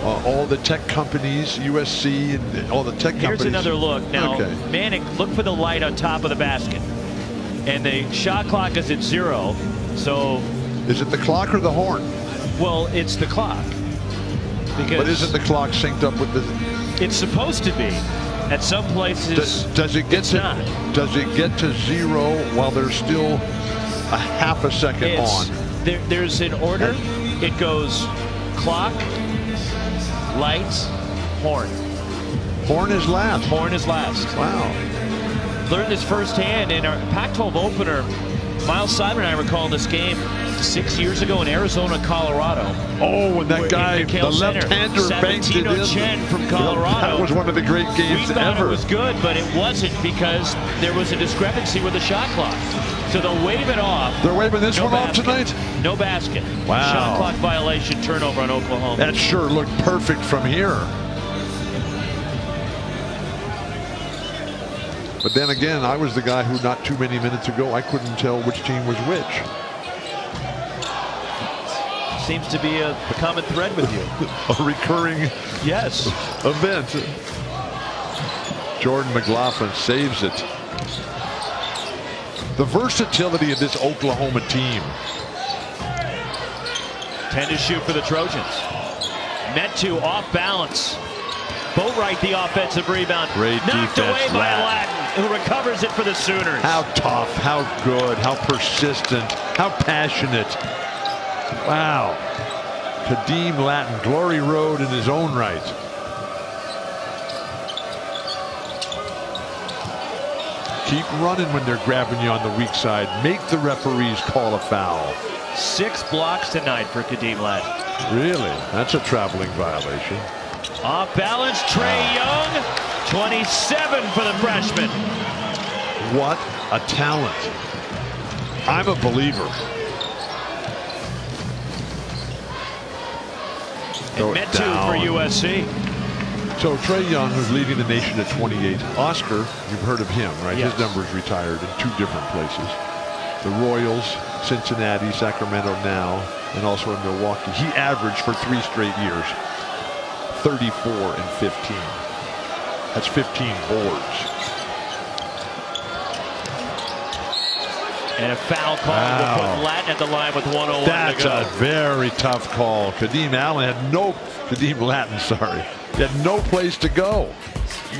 all the tech companies, USC and all the tech companies. Here's another look. Now, okay. Manick, look for the light on top of the basket. And the shot clock is at 0. So is it the clock or the horn? Well, it's the clock. Because but isn't the clock synced up with the? It's supposed to be. At some places, does it get to? Not. Does it get to 0 while there's still a half a second on? There's an order. It goes clock, lights, horn. Horn is last. Horn is last. Wow. Learned this firsthand in our Pac-12 opener. Miles Simon and I recall this game 6 years ago in Arizona, Colorado. Oh, and that guy, the left-hander, banked it in. Chen from Colorado. That was one of the great games we thought ever. It was good, but it wasn't because there was a discrepancy with the shot clock. So they'll wave it off. They're waving this one off tonight? No basket. Wow. Shot clock violation, turnover on Oklahoma. That sure looked perfect from here. But then again, I was the guy who not too many minutes ago, I couldn't tell which team was which. Seems to be a common thread with you. A recurring event. Jordan McLaughlin saves it. The versatility of this Oklahoma team. 10 to shoot for the Trojans. Meant to off balance. Boatwright the offensive rebound. Great knocked defense, away by Latin, who recovers it for the Sooners. How tough, how good, how persistent, how passionate. Wow. Kadeem Latin, glory road in his own right. Keep running when they're grabbing you on the weak side. Make the referees call a foul. 6 blocks tonight for Kadeem Latin. Really? That's a traveling violation. Off balance, Trey Young, 27 for the freshman. What a talent. I'm a believer. And meant to for USC. So Trey Young, who's leading the nation at 28. Oscar, you've heard of him, right? Yes. His number's retired in 2 different places. The Royals, Cincinnati, Sacramento now, and also in Milwaukee. He averaged for 3 straight years 34 and 15. That's 15 boards. And a foul call to put Latin at the line with 1:01 That's to go. a very tough call. Kadeem Latin, sorry. He had no place to go.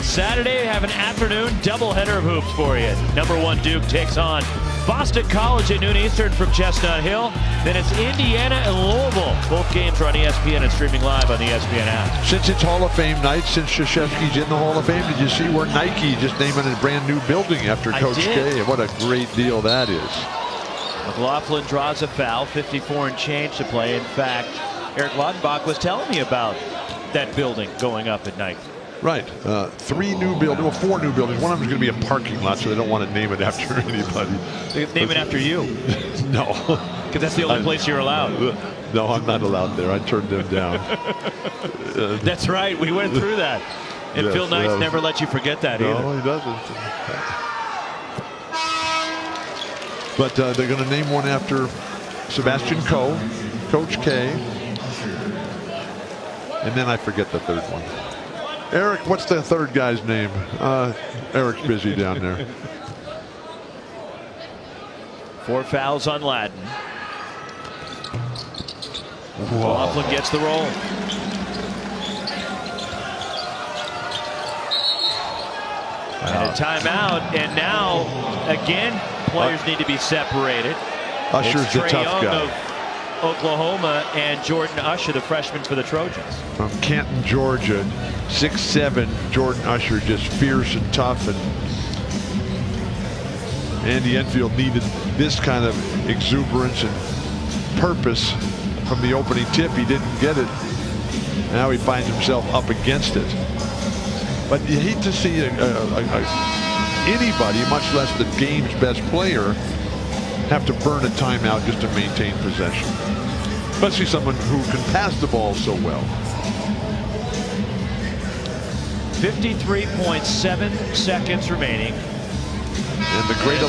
Saturday, we have an afternoon doubleheader of hoops for you. #1 Duke takes on Boston College at noon Eastern from Chestnut Hill. Then it's Indiana and Louisville. Both games are on ESPN and streaming live on the ESPN app. Since it's Hall of Fame night, since Krzyzewski's in the Hall of Fame, did you see where Nike just naming a brand new building after Coach K? What a great deal that is. McLaughlin draws a foul, 54 and change to play. In fact, Eric Lautenbach was telling me about that building going up at Nike. Right. 3 new buildings, well, 4 new buildings. One of them is going to be a parking lot, so they don't want to name it after anybody. Name it after you. No. Because that's the only place you're allowed. No, I'm not allowed there. I turned them down. That's right. We went through that. And yes, Phil Knight never let you forget that either. No, he doesn't. But they're going to name one after Sebastian Coe, Coach K. And then I forget the third one. Eric, what's the third guy's name? Eric's busy down there. 4 fouls on Ladden. Laughlin gets the roll. And a timeout. And now, again, players need to be separated. Usher's the Trae tough Young guy. of Oklahoma and Jordan Usher, the freshman for the Trojans. From Canton, Georgia, 6'7", Jordan Usher, just fierce and tough. And Andy Enfield needed this kind of exuberance and purpose from the opening tip. He didn't get it. Now he finds himself up against it. But you hate to see anybody, much less the game's best player, have to burn a timeout just to maintain possession. Especially someone who can pass the ball so well. 53.7 seconds remaining. And the great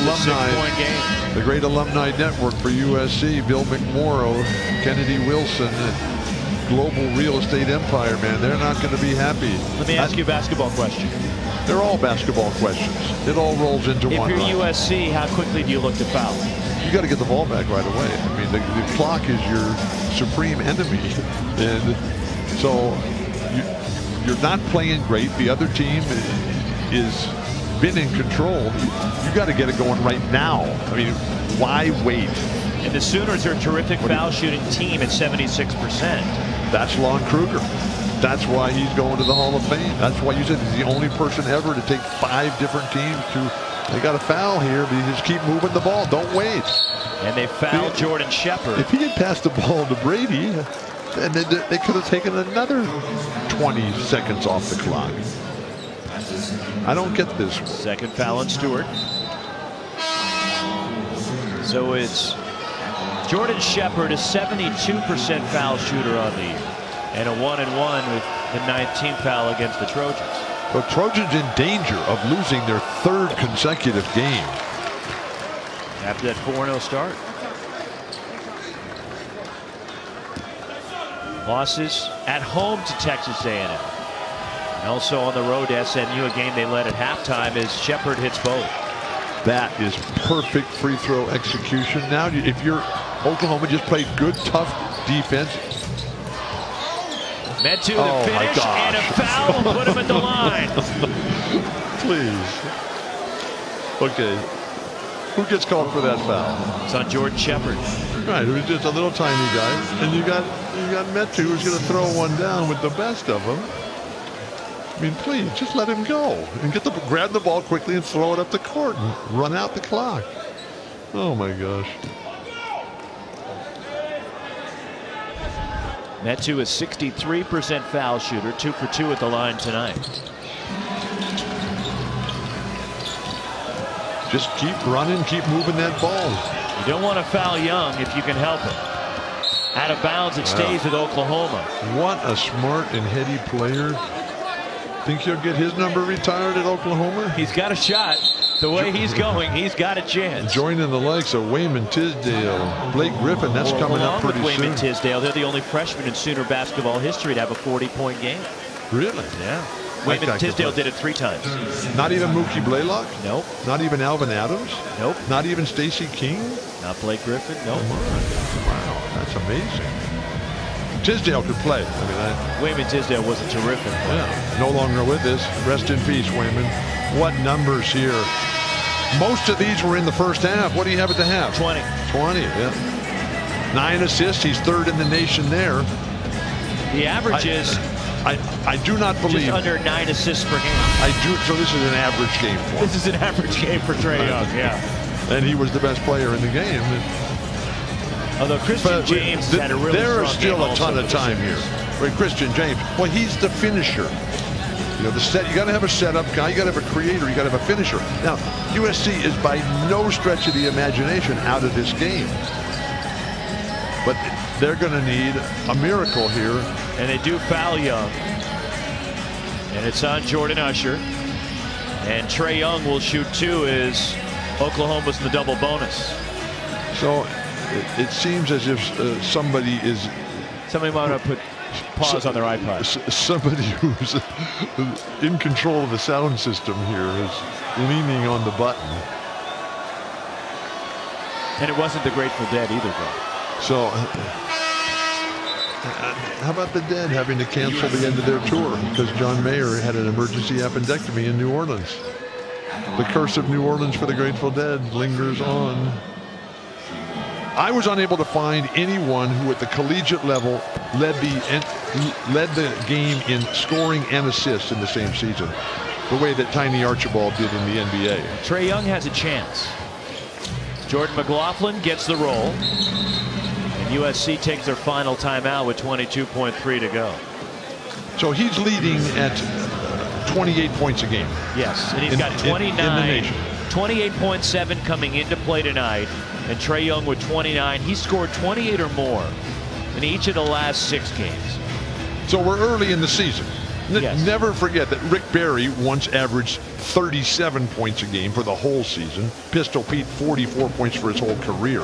alumni network for USC, Bill McMorrow, Kennedy Wilson, and global real estate empire, man, they're not going to be happy. Let me ask you a basketball question. They're all basketball questions. It all rolls into one. If you're USC, how quickly do you look to foul? You got to get the ball back right away. I mean, the clock is your supreme enemy. And so you're not playing great. The other team is been in control. You got to get it going right now. I mean, why wait? And the Sooners are a terrific foul shooting team at 76%. That's Lon Kruger. That's why he's going to the Hall of Fame. That's why you said he's the only person ever to take 5 different teams to. They got a foul here, but you just keep moving the ball. Don't wait. And they fouled Jordan Shepherd. If he had passed the ball to Brady, then they could have taken another 20 seconds off the clock. I don't get this one. Second foul on Stewart. So it's Jordan Shepherd, a 72% foul shooter on the year, and a 1-and-1 with the 19th foul against the Trojans. The Trojans in danger of losing their 3rd consecutive game after that 4-0 start. Losses at home to Texas A&M. And also on the road to SMU, a game they led at halftime as Shepherd hits both. That is perfect free throw execution. Now, if you're Oklahoma, just played good, tough defense. Metu the finish and a foul put him at the line. Please. Okay. Who gets called for that foul? It's on Jordan Shepherd. Right, who's just a little tiny guy, and you got Metu who's going to throw one down with the best of them. I mean, please, just let him go and grab the ball quickly and throw it up the court and run out the clock. Oh my gosh. Metu is 63% foul shooter, 2 for 2 at the line tonight. Just keep running, keep moving that ball. You don't want to foul Young if you can help it. Out of bounds, it stays with Oklahoma. What a smart and heady player. Think he'll get his number retired at Oklahoma? He's got a shot. The way he's going, he's got a chance. Joining the likes of Wayman Tisdale, Blake Griffin, that's coming up pretty soon. Wayman Tisdale, they're the only freshman in Sooner basketball history to have a 40-point game. Really? Yeah. Wayman Tisdale did it 3 times. Not even Mookie Blaylock? Nope. Not even Alvin Adams? Nope. Not even Stacey King? Not Blake Griffin? Nope. Wow, that's amazing. Tisdale could play. I mean, Wayman Tisdale was a terrific player. Yeah, no longer with us. Rest in peace, Wayman. What numbers here. Most of these were in the first half. What do you have at the half? 20. 20, yeah. 9 assists. He's 3rd in the nation there. The average is I do not believe just under 9 assists per game. So this is an average game for him. This is an average game for Trae Young, yeah. And he was the best player in the game. Although Christian James had a really there is strong still a ton of time here. Right, Christian James. Well, he's the finisher. You know, you got to have a setup guy. You got to have a creator. You got to have a finisher. Now, USC is by no stretch of the imagination out of this game. But they're going to need a miracle here. And they do foul Young. And it's on Jordan Usher. And Trae Young will shoot 2 as Oklahoma's in the double bonus. So it seems as if somebody might want to put pause on their iPod. Somebody who's in control of the sound system here is leaning on the button. And it wasn't the Grateful Dead either, though. So how about the Dead having to cancel the end of their tour because John Mayer had an emergency appendectomy in New Orleans? The curse of New Orleans for the Grateful Dead lingers on. I was unable to find anyone who at the collegiate level led the game in scoring and assists in the same season, the way that Tiny Archibald did in the NBA. Trae Young has a chance. Jordan McLaughlin gets the roll. And USC takes their final timeout with 22.3 to go. So he's leading at 28 points a game. Yes, and he's got 29, in the nation. 28.7 coming into play tonight. And Trae Young with 29. He scored 28 or more in each of the last 6 games. So we're early in the season. Yes. Never forget that Rick Barry once averaged 37 points a game for the whole season. Pistol Pete 44 points for his whole career.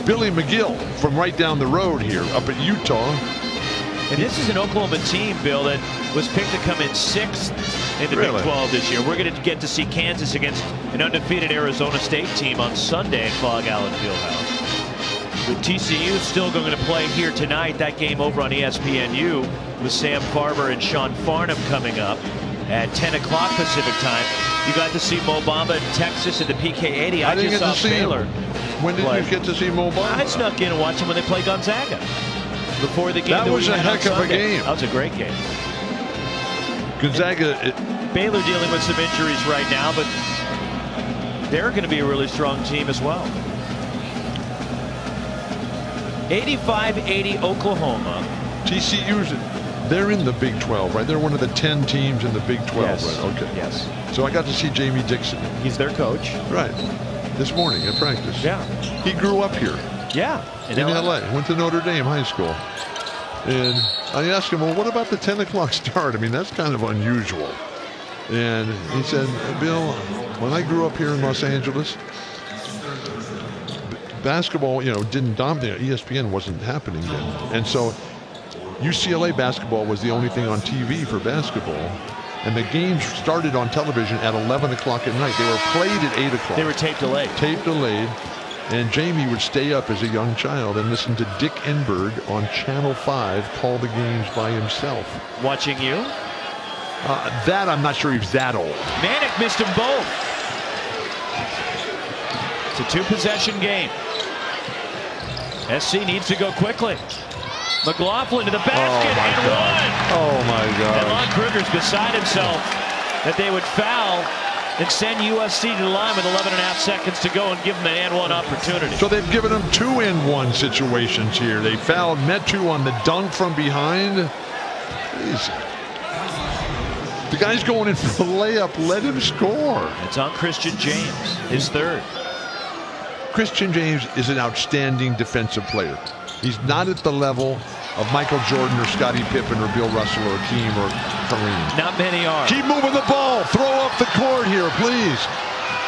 Billy McGill from right down the road here up at Utah. And this is an Oklahoma team, Bill, that was picked to come in 6th in the Big 12 this year. We're going to get to see Kansas against an undefeated Arizona State team on Sunday in Clog Allen Fieldhouse. With TCU still going to play here tonight, that game over on ESPNU with Sam Farber and Sean Farnham coming up at 10 o'clock Pacific time. You got to see Mo Bamba in Texas at the PK80. I didn't just get to saw see Baylor. When did you get to see Mo Bamba? I snuck in and watched him when they played Gonzaga. Before the game that was a heck of a game. That was a great game. Gonzaga. Baylor dealing with some injuries right now, but they're going to be a really strong team as well. 85-80 Oklahoma. TCU's, they're in the Big 12, right? They're one of the 10 teams in the Big 12, yes. Right? Okay. Yes. So I got to see Jamie Dixon. He's their coach. Right. This morning at practice. Yeah. He grew up here. Yeah. In LA. Went to Notre Dame High School. And I asked him, well, what about the 10 o'clock start? I mean, that's kind of unusual. And he said, Bill, when I grew up here in Los Angeles, basketball, didn't dominate. ESPN wasn't happening then. And so UCLA basketball was the only thing on TV for basketball. And the games started on television at 11 o'clock at night. They were played at 8 o'clock. They were tape delayed. Tape delayed. And Jamie would stay up as a young child and listen to Dick Enberg on Channel 5 call the games by himself. Watching you? That I'm not sure he's that old. Manic missed them both. It's a 2-possession game. SC needs to go quickly. McLaughlin to the basket and one. Oh my God. And Lon Kruger's beside himself that they would foul and send USC to the line with 11.5 seconds to go and give them an and-one opportunity. So they've given them 2-and-1 situations here. They fouled Metu on the dunk from behind. Jeez. The guy's going in for the layup. Let him score. It's on Christian James, his third. Christian James is an outstanding defensive player. He's not at the level of Michael Jordan or Scottie Pippen or Bill Russell or Hakeem or Kareem. Not many are. Keep moving the ball. Throw up the court here, please.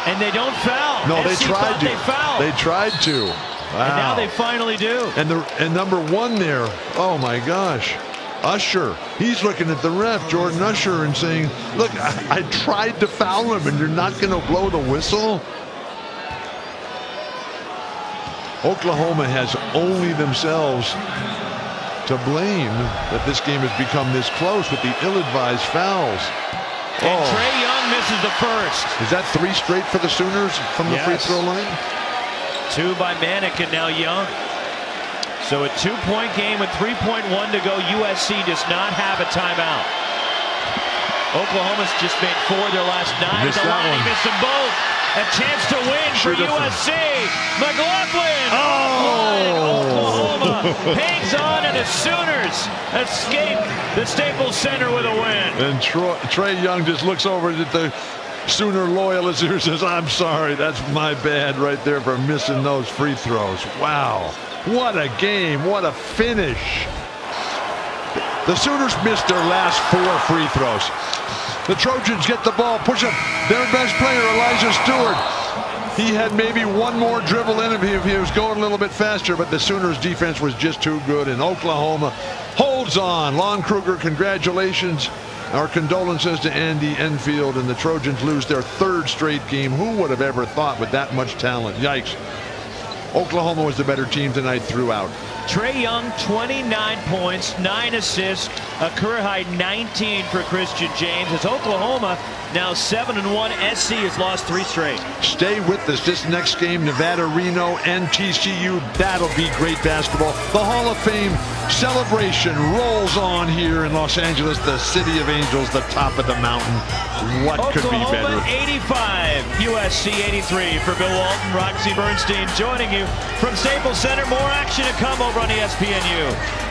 And they don't foul. No, they SC tried to. They fouled. They tried to. Wow. And now they finally do. And number 1 there, oh my gosh. Usher, he's looking at the ref, Jordan Usher, and saying, look, I tried to foul him and you're not going to blow the whistle? Oklahoma has only themselves to blame that this game has become this close with the ill-advised fouls. And Trae Young misses the first. Is that 3 straight for the Sooners from the free throw line? 2 by Manic and now Young. So a 2-point game with 3.1 to go. USC does not have a timeout. Oklahoma's just made 4 of their last 9 at the line. He missed them both. A chance to win for USC. McLaughlin. Oklahoma hangs on, and the Sooners escape the Staples Center with a win. And Trae Young just looks over at the Sooner loyalist here and says, I'm sorry, that's my bad right there for missing those free throws. Wow. What a game. What a finish. The Sooners missed their last 4 free throws. The Trojans get the ball, push up their best player, Elijah Stewart. He had maybe one more dribble in him if he was going a little bit faster, but the Sooners defense was just too good, and Oklahoma holds on. Lon Kruger, congratulations. Our condolences to Andy Enfield, and the Trojans lose their 3rd straight game. Who would have ever thought with that much talent? Yikes. Oklahoma was the better team tonight throughout. Trae Young, 29 points, 9 assists, a career high 19 for Christian James. As Oklahoma now 7-1, SC has lost 3 straight. Stay with us. This next game, Nevada, Reno, and TCU. That'll be great basketball. The Hall of Fame celebration rolls on here in Los Angeles, the city of angels, the top of the mountain. What could be better? Oklahoma 85, USC 83. For Bill Walton, Roxy Bernstein joining you from Staples Center. More action to come over on ESPNU.